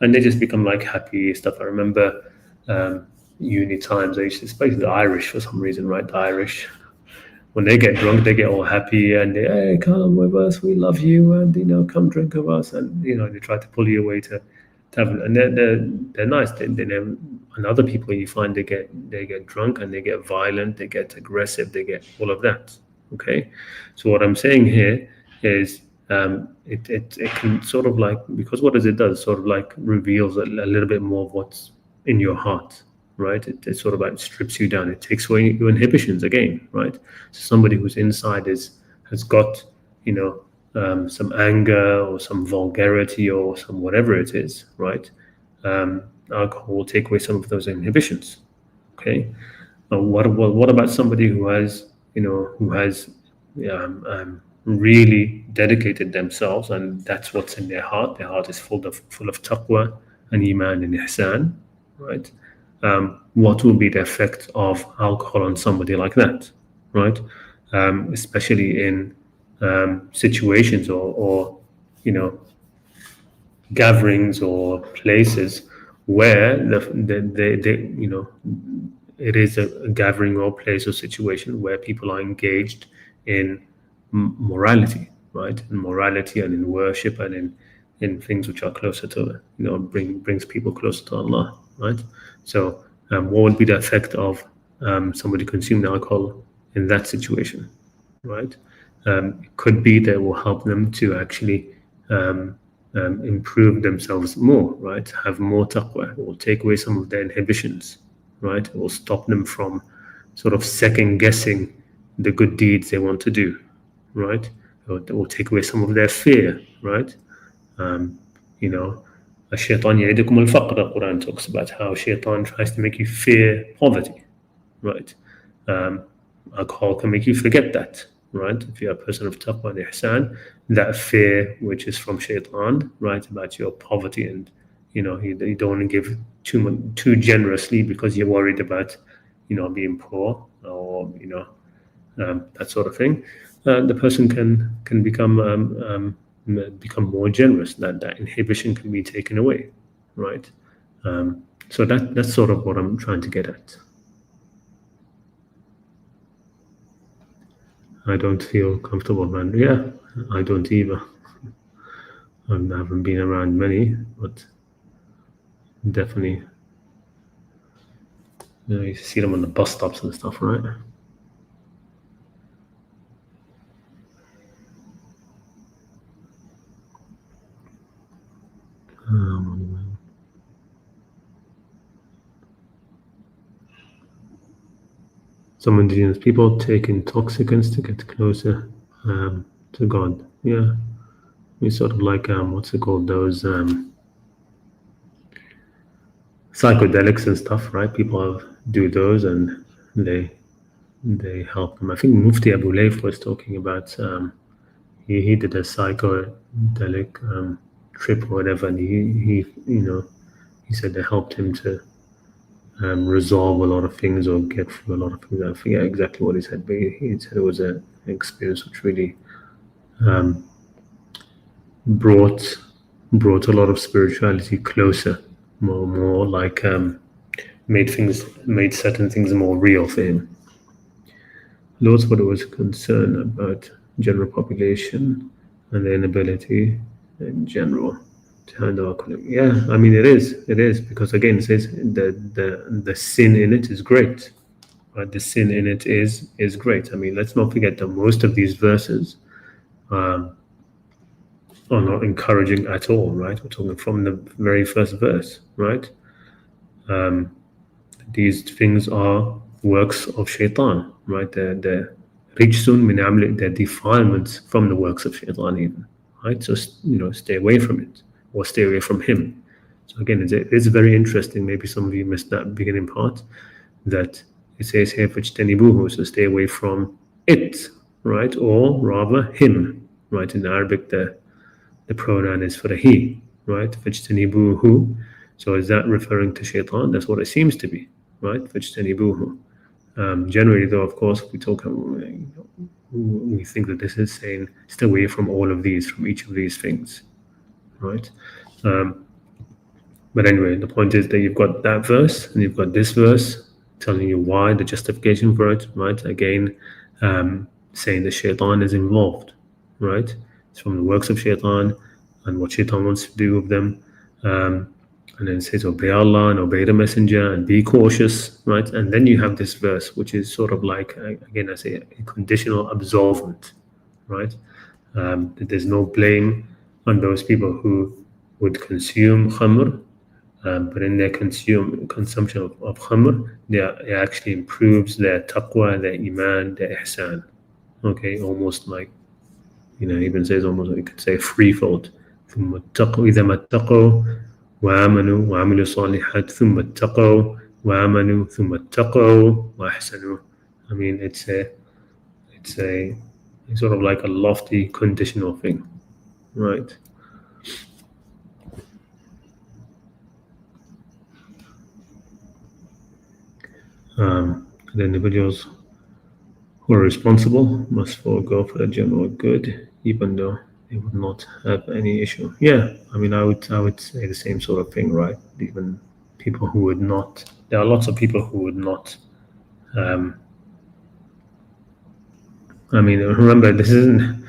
and they just become like happy stuff. I remember uni times, especially the Irish for some reason, right? The Irish, when they get drunk, they get all happy and they, hey, come with us, we love you, and come drink with us, and they try to pull you away to have, and they're nice. They never, and other people you find they get drunk and they get violent, they get aggressive, they get all of that. Okay, so what I'm saying here is it can sort of like, because what does it do? It sort of like reveals a little bit more of what's in your heart, right? It sort of like strips you down. It takes away your inhibitions again, right? So somebody who's inside has got some anger or some vulgarity or some whatever it is, right? Alcohol will take away some of those inhibitions. Okay. What about somebody who has really dedicated themselves, and that's what's in their heart. Their heart is full of taqwa and iman and ihsan, right? What will be the effect of alcohol on somebody like that, right? Especially in situations or gatherings or places where it is a gathering or place or situation where people are engaged in morality, right? In morality and in worship and in things which are closer to, brings people closer to Allah, right? So, what would be the effect of somebody consuming alcohol in that situation, right? It could be that it will help them to actually improve themselves more, right? Have more taqwa. It will take away some of their inhibitions, right? It will stop them from sort of second guessing the good deeds they want to do, right? It will take away some of their fear, right? You know, الشيطان يعيدكم الفقر. The Quran talks about how shaitan tries to make you fear poverty, right? Alcohol can make you forget that, right? If you're a person of taqwa and ihsan, that fear which is from shaitan, right, about your poverty and you don't want to give too generously because you're worried about, being poor or that sort of thing. The person can become more generous. That inhibition can be taken away, right? So that's sort of what I'm trying to get at. I don't feel comfortable, man. Yeah, I don't either. I haven't been around many, but definitely, you see them on the bus stops and stuff, right? Some indigenous people take intoxicants to get closer to God. Yeah, we sort of like what's it called? Those psychedelics and stuff, right? People do those and they help them. I think Mufti Abu Layth was talking about he did a psychedelic trip or whatever, and he said they helped him to resolve a lot of things or get through a lot of things. I forget exactly what he said, but he said it was an experience which really brought a lot of spirituality closer, more like made certain things more real for him. Lord's Buddha was concerned about general population and the inability in general to handle. Yeah, I mean it is because again it says the sin in it is great, right? The sin in it is great. I mean, let's not forget that most of these verses are not encouraging at all, right? We're talking from the very first verse, right? These things are works of shaitan, right? They're rijsun min amali, they're defilements from the works of shaitan even, right? So, stay away from it or stay away from him. So again, it's very interesting. Maybe some of you missed that beginning part, that it says here, fajtanibuhu, so stay away from it, right? Or rather him, right? In Arabic, the pronoun is for the he, right? Fajtanibuhu. So is that referring to shaitan? That's what it seems to be, right? Fajtanibuhu. Generally, though, of course, we think that this is saying stay away from all of these, from each of these things, right? But anyway, the point is that you've got that verse and you've got this verse telling you why, the justification for it, right? Again, saying the shaitan is involved, right? It's from the works of shaitan and what shaitan wants to do with them. And then it says, obey Allah and obey the messenger and be cautious, right? And then you have this verse, which is sort of like, again, I say a conditional absolvement, right? That there's no blame on those people who would consume khamr, but in their consumption of khamr, it actually improves their taqwa, their iman, their ihsan. Okay, almost like, even says almost, you could say threefold. ثم اتقوا إذا ما اتقوا وآمنوا وعملوا الصالحات ثم اتقوا وآمنوا ثم اتقوا وأحسنوا. I mean, it's a sort of like a lofty conditional thing, right? The individuals who are responsible must forego for the general good, even though they would not have any issue. Yeah, I mean, I would say the same sort of thing, right? Even people who would not. There are lots of people who would not. I mean, remember, this isn't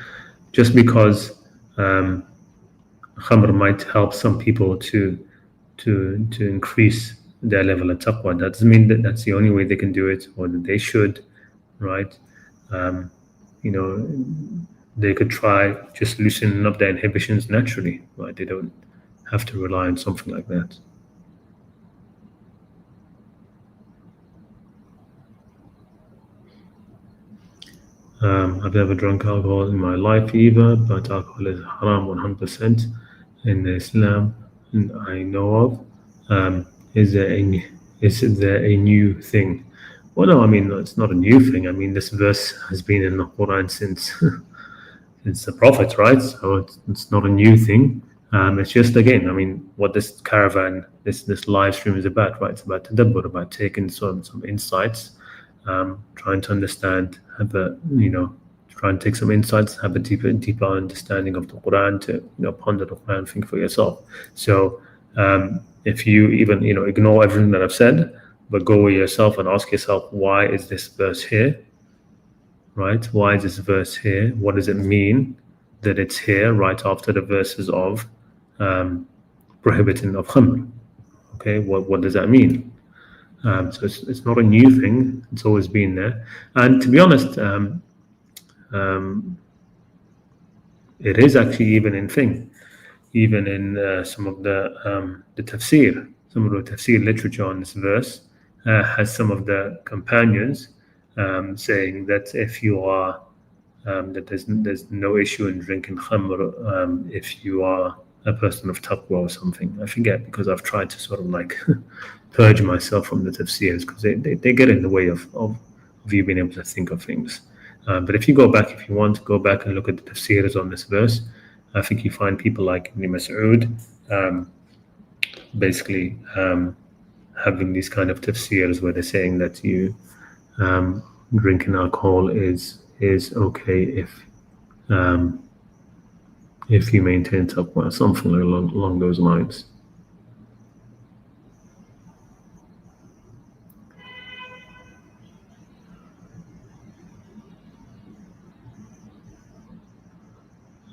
just because khamr might help some people to increase their level of taqwa. That doesn't mean that that's the only way they can do it, or that they should, right? They could try just loosening up their inhibitions naturally, right? They don't have to rely on something like that. I've never drunk alcohol in my life either, but alcohol is haram 100% in Islam, and I know of. Is there a new thing? Well, no, I mean, it's not a new thing. I mean, this verse has been in the Qur'an since the Prophet, right? So it's not a new thing. It's just, again, I mean, what this caravan, this live stream is about, right? It's about tadabbur, about taking some insights, trying to understand, try and take some insights, have a deeper understanding of the Quran, to ponder the Quran, think for yourself. So if you even ignore everything that I've said, but go with yourself and ask yourself, why is this verse here? Right? Why is this verse here? What does it mean that it's here right after the verses of prohibiting of khamr? Okay, what does that mean? So it's not a new thing. It's always been there. And to be honest, it is actually even in some of the tafsir, some of the tafsir literature on this verse has some of the companions saying that if you are that there's no issue in drinking khamr if you are a person of taqwa or something. I forget, because I've tried to sort of like purge myself from the tafsirs, because they get in the way of you being able to think of things. But if you want to go back and look at the tafsirs on this verse, I think you find people like Ibn Mas'ud basically having these kind of tafsirs where they're saying that you drinking alcohol is okay if you maintain taqwa, something along those lines.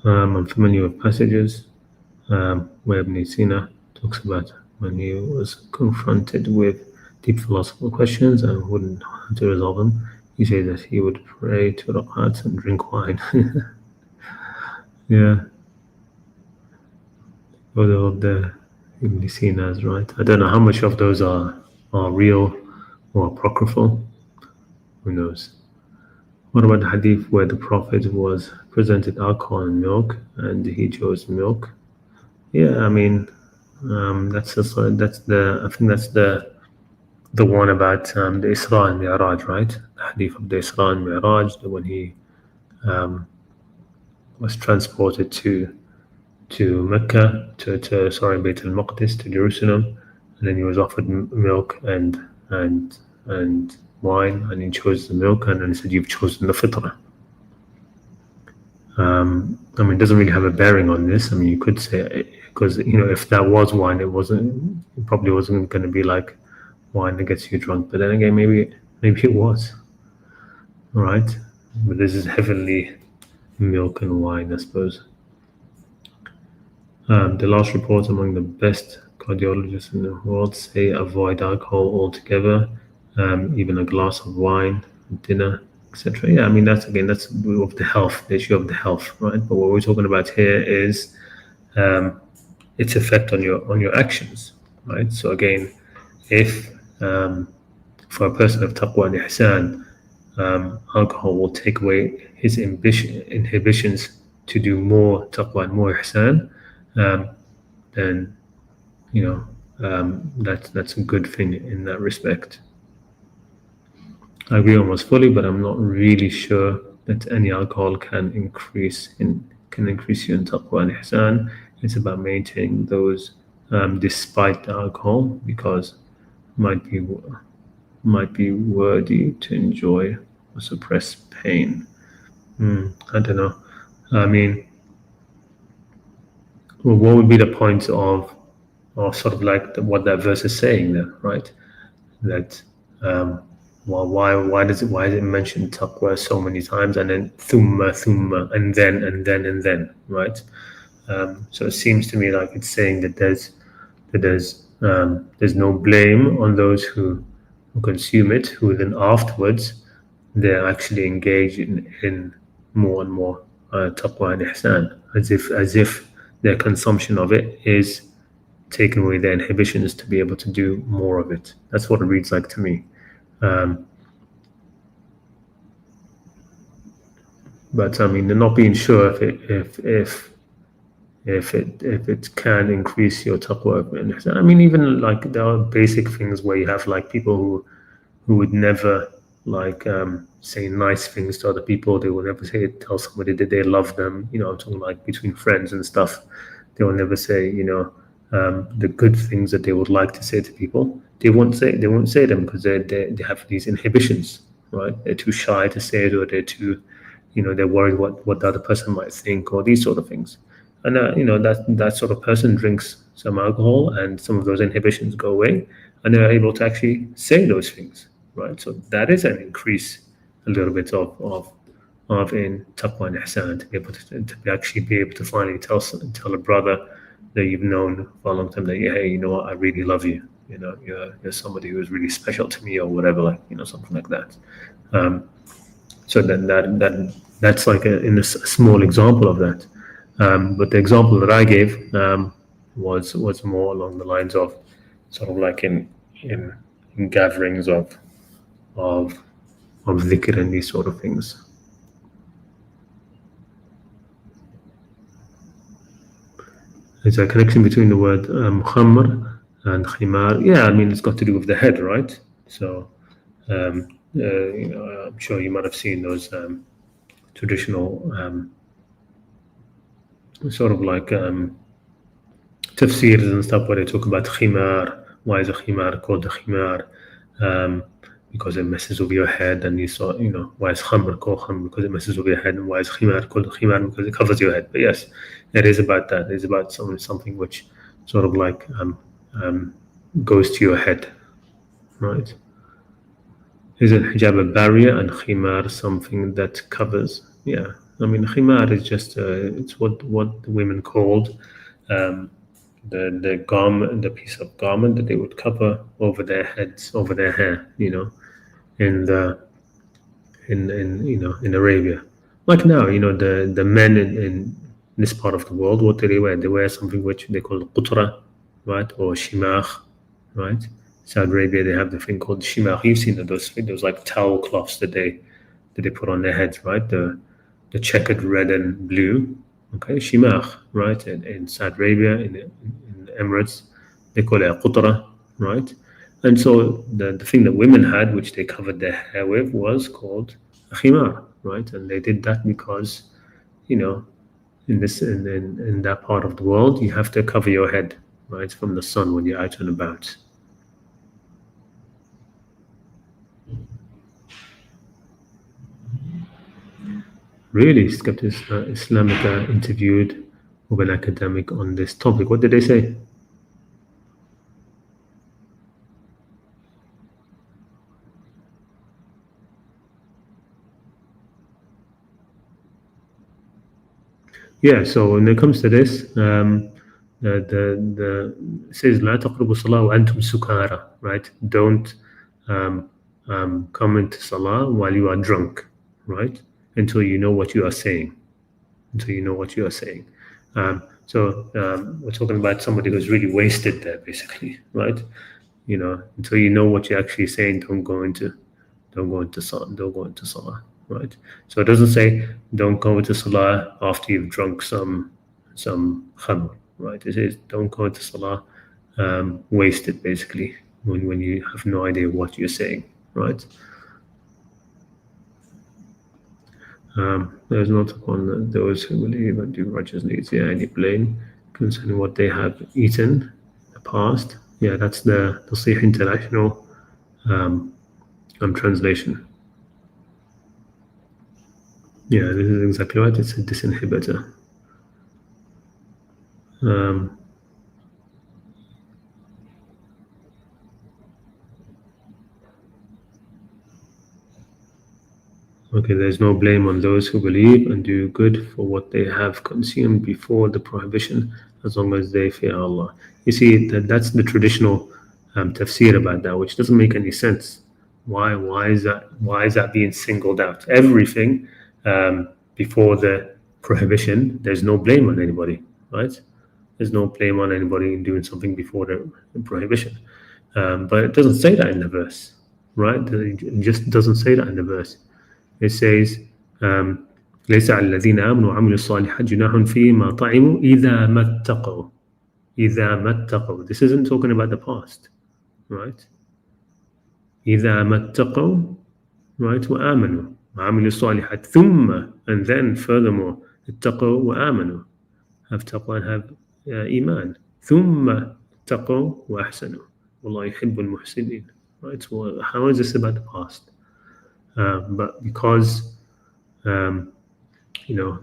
I'm familiar with passages where Ibn Sina talks about when he was confronted with deep philosophical questions and wouldn't know how to resolve them. He said that he would pray to rak'ats and drink wine. Yeah. Although the Ibn Sina's, right? I don't know how much of those are real or apocryphal. Who knows? What about the hadith where the Prophet was presented alcohol and milk and he chose milk? Yeah, I mean, I think that's the one about the Isra and Mi'raj, right? The hadith of the Isra and Mi'raj, when he was transported to Mecca, to Bayt al-Maqdis, to Jerusalem, and then he was offered milk and wine, and he chose the milk, and then he said, "You've chosen the fitrah." I mean, it doesn't really have a bearing on this. I mean, you could say, because if that was wine, it probably wasn't going to be like wine that gets you drunk. But then again, maybe it was, right? But this is heavenly milk and wine, I suppose. The last report among the best cardiologists in the world say avoid alcohol altogether, even a glass of wine, dinner, etc. Yeah, I mean that's of the health, the issue of the health, right? But what we're talking about here is its effect on your actions, right? So again, if for a person of taqwa and ihsan, alcohol will take away his inhibitions to do more taqwa and more ihsan, then that's a good thing in that respect. I agree almost fully, but I'm not really sure that any alcohol can increase you in taqwa and ihsan. It's about maintaining those despite the alcohol, because might be worthy to enjoy or suppress pain. I don't know. I mean, well, what would be the point of sort of like what that verse is saying there, right? That why is it mentioned taqwa so many times, and then thumma, and then, right? So it seems to me like it's saying that there's no blame on those who consume it, who then afterwards they're actually engaged in more and more taqwa and ihsan, as if their consumption of it is taking away their inhibitions to be able to do more of it. That's what it reads like to me. But I mean, they're not being sure if it can increase your taqwa. I mean, even like there are basic things where you have like people who would never like say nice things to other people. They would never tell somebody that they love them. I'm talking like between friends and stuff. They will never say, the good things that they would like to say to people. They won't say them because they have these inhibitions, right? They're too shy to say it, or they're too, they're worried what the other person might think, or these sort of things. And that sort of person drinks some alcohol, and some of those inhibitions go away, and they're able to actually say those things, right? So that is an increase a little bit of in taqwa and ihsan, to be able to actually be able to finally tell a brother that you've known for a long time that, hey, you know what, I really love you. You're somebody who is really special to me, or whatever, something like that. So then that's like a small example of that. But the example that I gave was more along the lines of sort of like in gatherings of dhikr and these sort of things. There's a connection between the word khamr and khimar. Yeah, I mean, it's got to do with the head, right? So, I'm sure you might have seen those traditional sort of like tafsirs and stuff where they talk about khimar. Why is a khimar called a khimar? Because it messes with your head, and why is khamr called khamr? Because it messes with your head. And why is khimar called khimar? Because it covers your head. But yes, it is about that. It's about something which sort of like goes to your head, right? Isn't hijab a barrier and khimar something that covers? Yeah, I mean, khimar is just it's what the women called the garment, the piece of garment that they would cover over their heads, over their hair, in Arabia. Like now, the men in this part of the world, what do they wear? They wear something which they call qutra, right, or shimagh, right? Saudi Arabia, they have the thing called shimagh. You've seen those like towel cloths that they put on their heads, right? The checkered red and blue, okay, shimagh, right? In Saudi Arabia, in the Emirates, they call it a qutra, right? And so the thing that women had, which they covered their hair with, was called a khimar, right? And they did that because, in that part of the world, you have to cover your head, right, from the sun when you're out and about. Really, Skeptic Islamica interviewed with an academic on this topic. What did they say? Yeah, so when it comes to this, it says لا تقربوا الصلاة وأنتم سكارى, right? Don't come into salah while you are drunk, right? Until you know what you are saying. So we're talking about somebody who's really wasted there, basically, right? Until you know what you're actually saying, don't go into salah, right? So it doesn't say don't go into salah after you've drunk some khamr, right? It says don't go into salah wasted, basically, when you have no idea what you're saying, right? There's not upon those who believe and do righteous deeds, any blame concerning what they have eaten in the past. Yeah, that's the Sahih International translation. Yeah, this is exactly right. It's a disinhibitor. Okay, there's no blame on those who believe and do good for what they have consumed before the prohibition, as long as they fear Allah. You see, that's the traditional tafsir about that, which doesn't make any sense. Why is that being singled out? Everything before the prohibition, there's no blame on anybody, right? There's no blame on anybody in doing something before the prohibition. But it doesn't say that in the verse, right? It just doesn't say that in the verse. It says, ليس على الذين آمنوا وعملوا الصالحات جناح فيما طعموا إذا ما اتقوا. إذا ما اتقوا. This isn't talking about the past, right? إذا ما اتقوا, right? وآمنوا وعملوا الصالحات ثم, and then furthermore اتقوا وآمنوا. Have taqwa and have إيمان ثم اتقوا وأحسنوا والله يحب المحسنين. Right? So how is this about the past? But because you know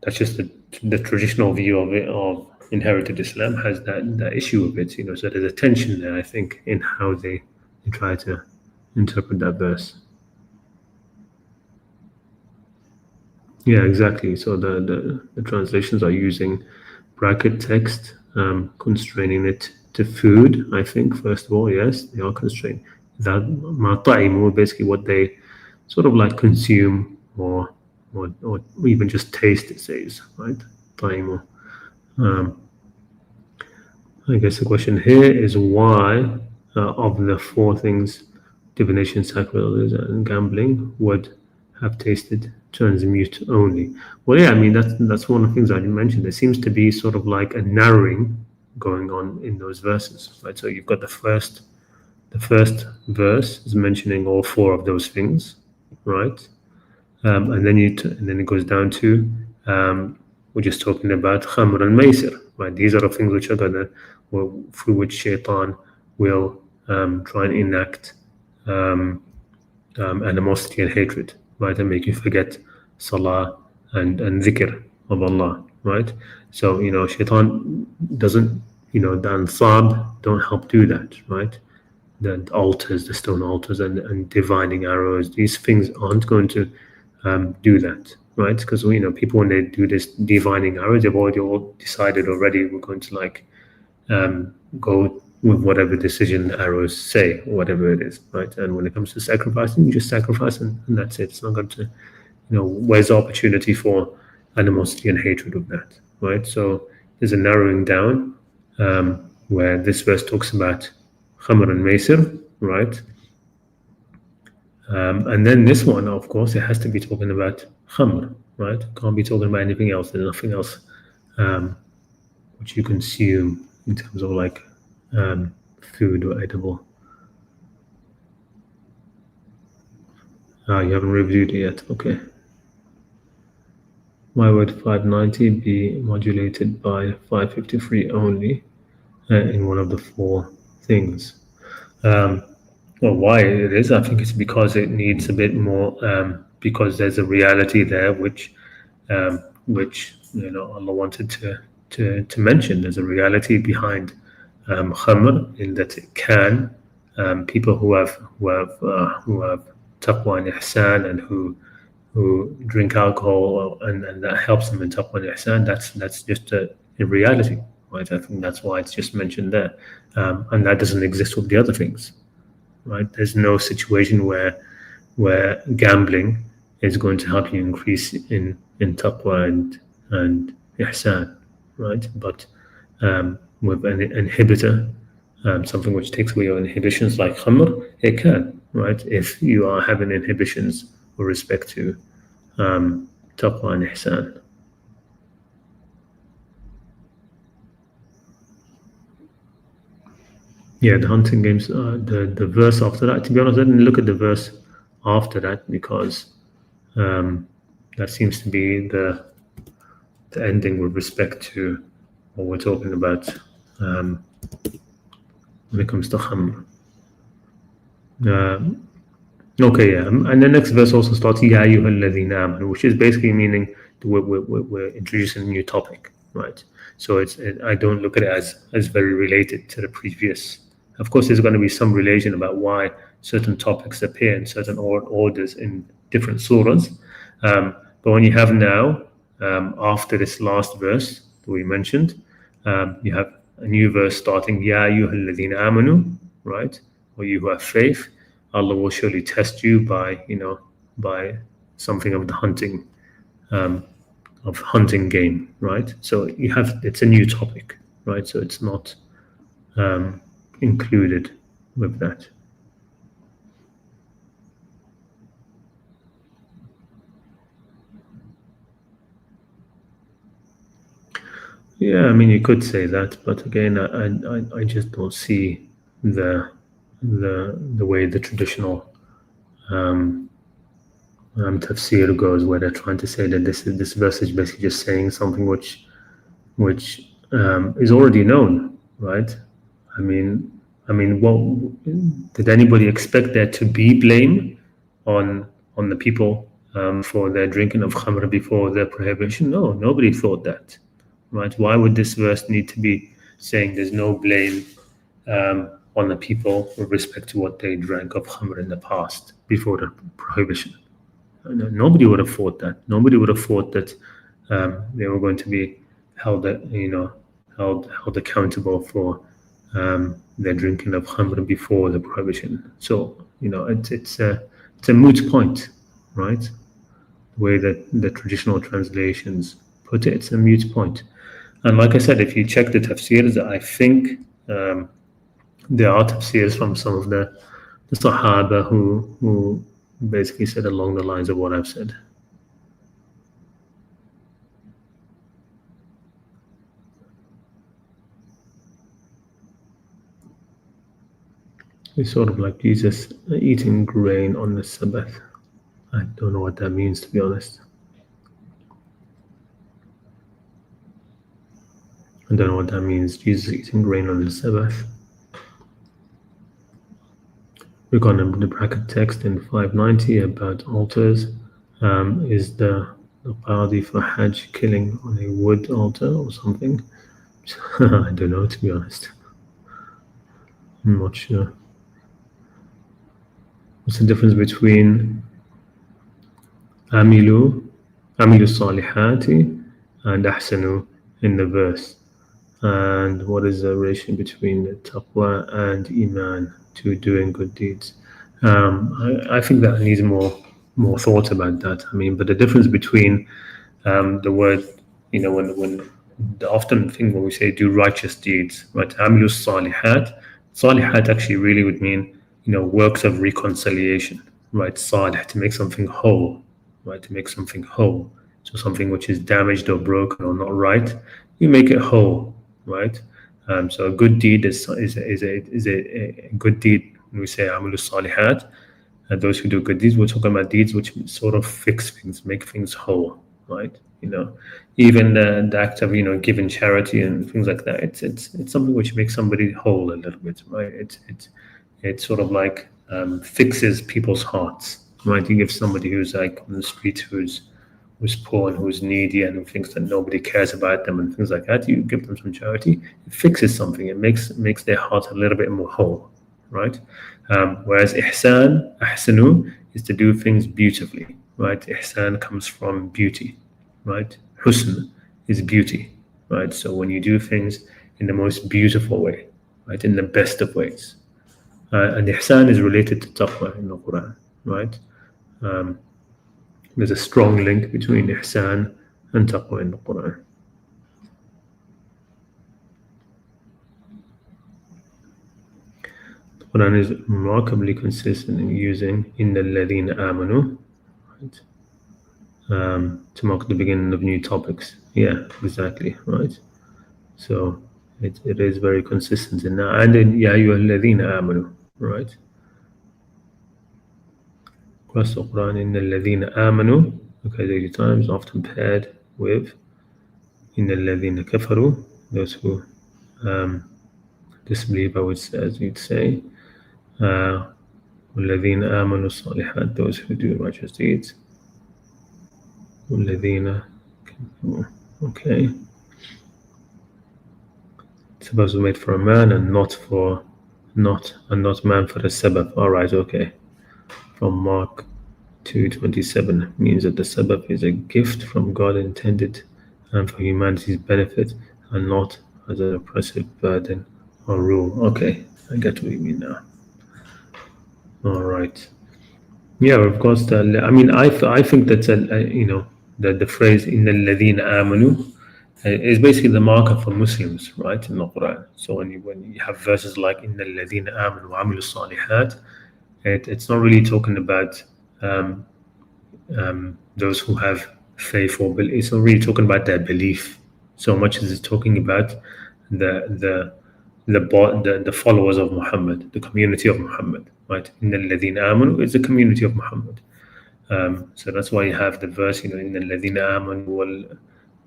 that's just the traditional view of it, of inherited Islam, has that issue of it. So there's a tension there, I think, in how they try to interpret that verse. Yeah, exactly. So the translations are using bracket text, constraining it to food. I think first of all, yes, they are constrained. That mataimu, basically what they sort of like consume or even just taste. It says, right? Taimu. I guess the question here is why, of the four things, divination, sacrilege, and gambling would have tasted transmute only. Well, yeah, I mean that's one of the things I mentioned. There seems to be sort of like a narrowing going on in those verses, right? So you've got the first verse is mentioning all four of those things, right? And then and then it goes down to we're just talking about khamr and maisir, right? These are the things which are gonna, through which shaitan will try and enact animosity and hatred, right, and make you forget salah and dhikr of Allah, right? So shaitan doesn't, the ansab don't help do that, right? The altars, the stone altars, and divining arrows, these things aren't going to do that, right? Because people, when they do this divining arrows, they've already all decided already we're going to like go with whatever decision the arrows say, or whatever it is, right? And when it comes to sacrificing, you just sacrifice and that's it. It's not going to, where's the opportunity for animosity and hatred of that, right? So there's a narrowing down where this verse talks about khamr and maisir, right? And then this one, of course, it has to be talking about khamr, right? Can't be talking about anything else. There's nothing else which you consume in terms of like food or edible. You haven't reviewed it yet. Okay. Why would 590 be modulated by 553 only in one of the four things? Well, why it is, I think it's because it needs a bit more, because there's a reality there which Allah wanted to mention. There's a reality behind khamr, in that it can, people who have taqwa and ihsan, and who drink alcohol, and that helps them in taqwa and ihsan, that's just a reality, right? I think that's why it's just mentioned there, and that doesn't exist with the other things, right? There's no situation where gambling is going to help you increase in taqwa and ihsan, right? But with an inhibitor, something which takes away your inhibitions like khamr, it can, right? If you are having inhibitions with respect to taqwa and ihsan. Yeah, the hunting games, the verse after that, to be honest, I didn't look at the verse after that, because that seems to be the ending with respect to what we're talking about when it comes to khamr. Okay, yeah, and the next verse also starts Ya ayyuhal ladhina amanu, which is basically meaning we're introducing a new topic, right? So I don't look at it as very related to the previous. Of course, there's going to be some relation about why certain topics appear in certain orders in different surahs. But when you have now, after this last verse that we mentioned, you have a new verse starting Ya ayyuhal ladhina amanu, right? Or you who have faith. Allah will surely test you by something of the hunting game, right? So it's a new topic, right? So it's not included with that. Yeah, I mean, you could say that, but again, I just don't see the way the traditional tafsir goes, where they're trying to say that this verse is basically just saying something which which is already known, right? I mean, what did anybody expect there to be blame on the people for their drinking of khamr before their prohibition? No, nobody thought that, right? Why would this verse need to be saying there's no blame on the people with respect to what they drank of khamr in the past before the prohibition? Nobody would have thought that. Nobody would have thought that they were going to be held, held accountable for their drinking of khamr before the prohibition. So it's a moot point, right? The way that the traditional translations put it, it's a moot point. And like I said, if you check the tafsirs, I think there are tafsirs from some of the Sahaba who basically said along the lines of what I've said. It's sort of like Jesus eating grain on the Sabbath. I don't know what that means, to be honest. I don't know what that means, Jesus eating grain on the Sabbath. We've got the bracket text in 590 about altars. Is the qadi for Hajj killing on a wood altar or something? I don't know, to be honest. I'm not sure. What's the difference between amilu salihati and ahsanu in the verse? And what is the relation between the taqwa and iman to doing good deeds? I think that needs more thought about that. I mean, but the difference between the word, when the often thing when we say do righteous deeds, right? Amilu salihat actually really would mean works of reconciliation, right? Salih, to make something whole, right? To make something whole. So something which is damaged or broken or not right, you make it whole, right? So a good deed is a good deed. When we say amalu salihat, those who do good deeds, we're talking about deeds which sort of fix things, make things whole, right? Even the act of giving charity and things like that, it's something which makes somebody whole a little bit, right? It sort of like fixes people's hearts, right? You give somebody who's like on the street who's poor and who's needy and who thinks that nobody cares about them and things like that, you give them some charity, it fixes something, it makes their heart a little bit more whole, right? Whereas ahsanu is to do things beautifully, right? Ihsan comes from beauty, right? Husn is beauty, right? So when you do things in the most beautiful way, right, in the best of ways. And ihsan is related to taqwa in the Qur'an, right? There's a strong link between ihsan and taqwa in the Qur'an. The Qur'an is remarkably consistent in using إِنَّ الَّذِينَ آمَنُوا, right? To mark the beginning of new topics. Yeah, exactly, right? So it is very consistent in that. And in يَا أَيُّهَا الَّذِينَ آمَنُوا, right? Across the Quran, إِنَّ الَّذِينَ آمَنُوا, okay, 80 times, often paired with إِنَّ الَّذِينَ كَفَرُوا, those who disbelieve, I would say, as you'd say. وَالَّذِينَ آمَنُوا الصَّالِحَاتِ, those who do righteous deeds. وَالَّذِينَ كَفَرُوا, okay. Sabbath was made for a man and not man for the Sabbath. All right, okay. From Mark 2:27 means that the Sabbath is a gift from God intended for humanity's benefit and not as an oppressive burden or rule. Okay, I get what you mean now. All right. Yeah, of course. I think that that the phrase "Inna alladhina amanu" is basically the marker for Muslims, right, in the Quran. So when you have verses like "Inna alladhina amanu wa amilu salihat," it's not really talking about those who have faith or belief. It's not really talking about their belief so much as it's talking about the followers of Muhammad, the community of Muhammad, right? Inna alladhina amanu is the community of Muhammad. So that's why you have the verse, Inna alladhina amanu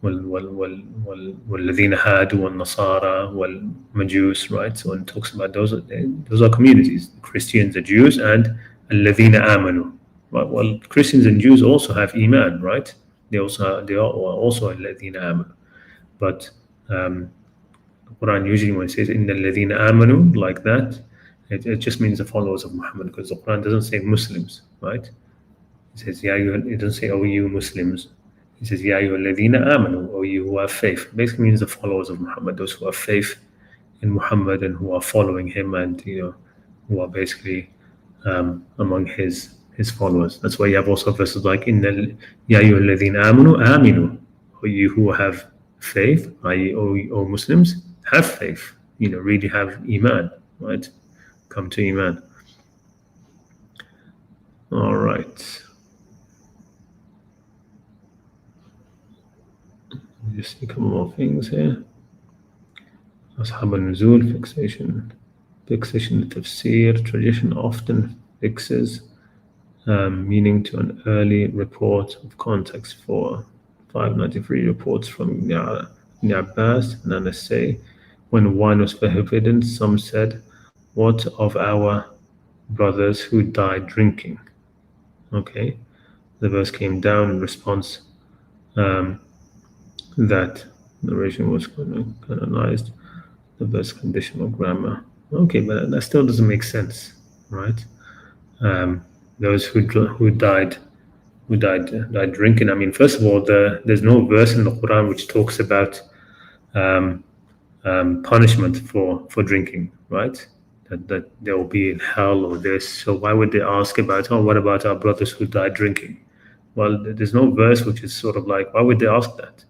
والذين هادوا والنصارى والمجوس, right? So when it talks about those are communities, the Christians, the Jews, and الذين آمنوا. Well, Christians and Jews also have iman, right? They are also الذين آمنوا. But the Quran usually when it says إن الذين آمنوا like that, it just means the followers of Muhammad, because the Quran doesn't say Muslims, right? It says it doesn't say, oh, you Muslims. He says, Ya ayyuhalladhina amanu, or you who have faith. Basically means the followers of Muhammad, those who have faith in Muhammad and who are following him, and who are basically among his followers. That's why you have also verses like Ya ayyuhalladhina amanu aminu, or you who have faith, i.e., O Muslims, have faith. Really have iman, right? Come to iman. All right. Just see a couple more things here. Ashab al-Nuzul, fixation to tafsir. Tradition often fixes meaning to an early report of context. For 593 reports from Ibn Abbas and Anas say, when wine was forbidden, some said, what of our brothers who died drinking? Okay, the verse came down in response that narration was canonized, the verse conditional grammar. Okay, but that still doesn't make sense, right? Those who died drinking. I mean, first of all, there's no verse in the Quran which talks about punishment for drinking, right? That they will be in hell or this. So why would they ask about, what about our brothers who died drinking? Well, there's no verse which is sort of like, why would they ask that?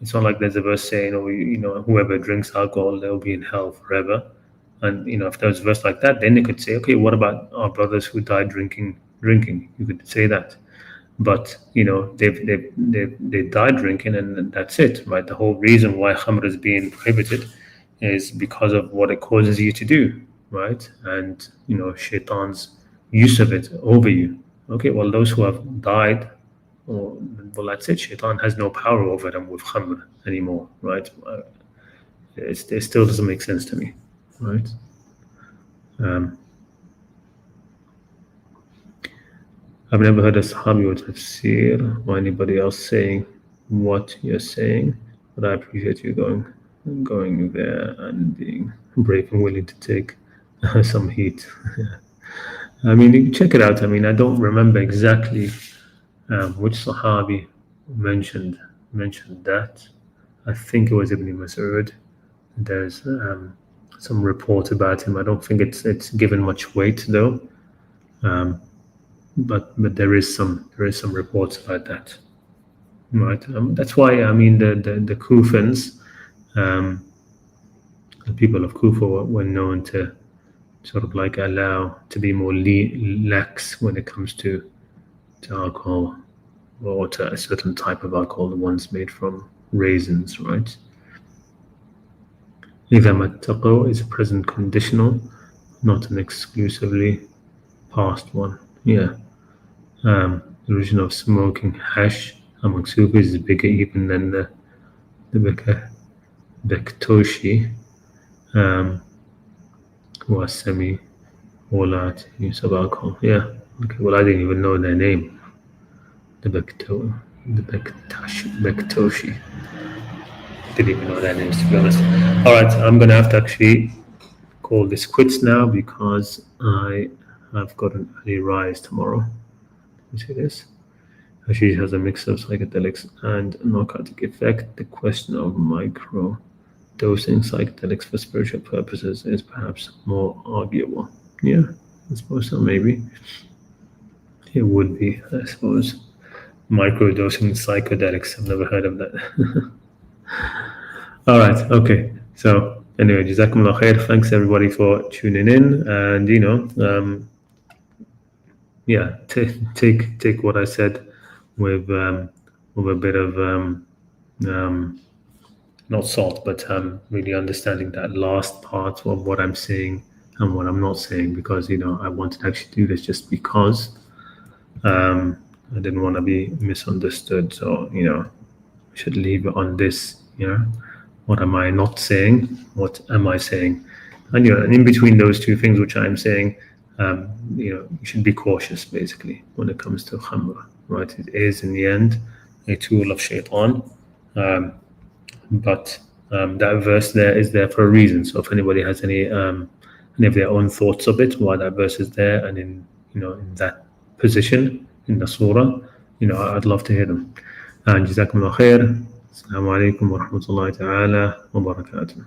It's not like there's a verse saying, whoever drinks alcohol, they'll be in hell forever. And if there's a verse like that, then they could say, okay, what about our brothers who died drinking? You could say that. But they died drinking, and that's it, right? The whole reason why khamr is being prohibited is because of what it causes you to do, right? And shaitan's use of it over you. Okay, well, those who have died, well, that's it. Shaitan has no power over them with khamr anymore, right? It still doesn't make sense to me, right? I've never heard a Sahabi or tafsir or anybody else saying what you're saying, but I appreciate you going there and being brave and willing to take some heat. I mean, you can check it out. I mean, I don't remember exactly which Sahabi mentioned that. I think it was Ibn Mas'ud. There's some report about him. I don't think it's given much weight though. But there is some reports about that, right? That's why I mean the Kufans, the people of Kufa were known to sort of like allow to be more lax when it comes to alcohol, or to a certain type of alcohol, the ones made from raisins, right? إذا ما اتقوا is a present conditional, not an exclusively past one. Yeah. The origin of smoking hash among Sufis is bigger even than the Bektoshi, who are semi-olat use of alcohol. Yeah. Okay. Well, I didn't even know their name. The Bektoshi. Didn't even know their names, to be honest. All right, I'm gonna have to actually call this quits now because I have got an early rise tomorrow. You see this? Hashish has a mix of psychedelics and narcotic effect. The question of micro dosing psychedelics for spiritual purposes is perhaps more arguable. Yeah, I suppose so. Maybe it would be. I suppose micro dosing psychedelics. I've never heard of that. All right. Okay. So anyway, Jazakumullah khair. Thanks everybody for tuning in, and yeah, take what I said with a bit of not salt, but really understanding that last part of what I'm saying and what I'm not saying, because I wanted to actually do this just because I didn't want to be misunderstood. So should leave it on this. What am I not saying? What am I saying? And and in between those two things, which I'm saying, you should be cautious, basically, when it comes to khamr, right? It is, in the end, a tool of shaitan. But that verse there is there for a reason. So if anybody has any of their own thoughts of it, why that verse is there, and in that position in the surah, I'd love to hear them. And jazakumullah khair. Assalamu alaikum wa rahmatullahi ta'ala wa barakatuh.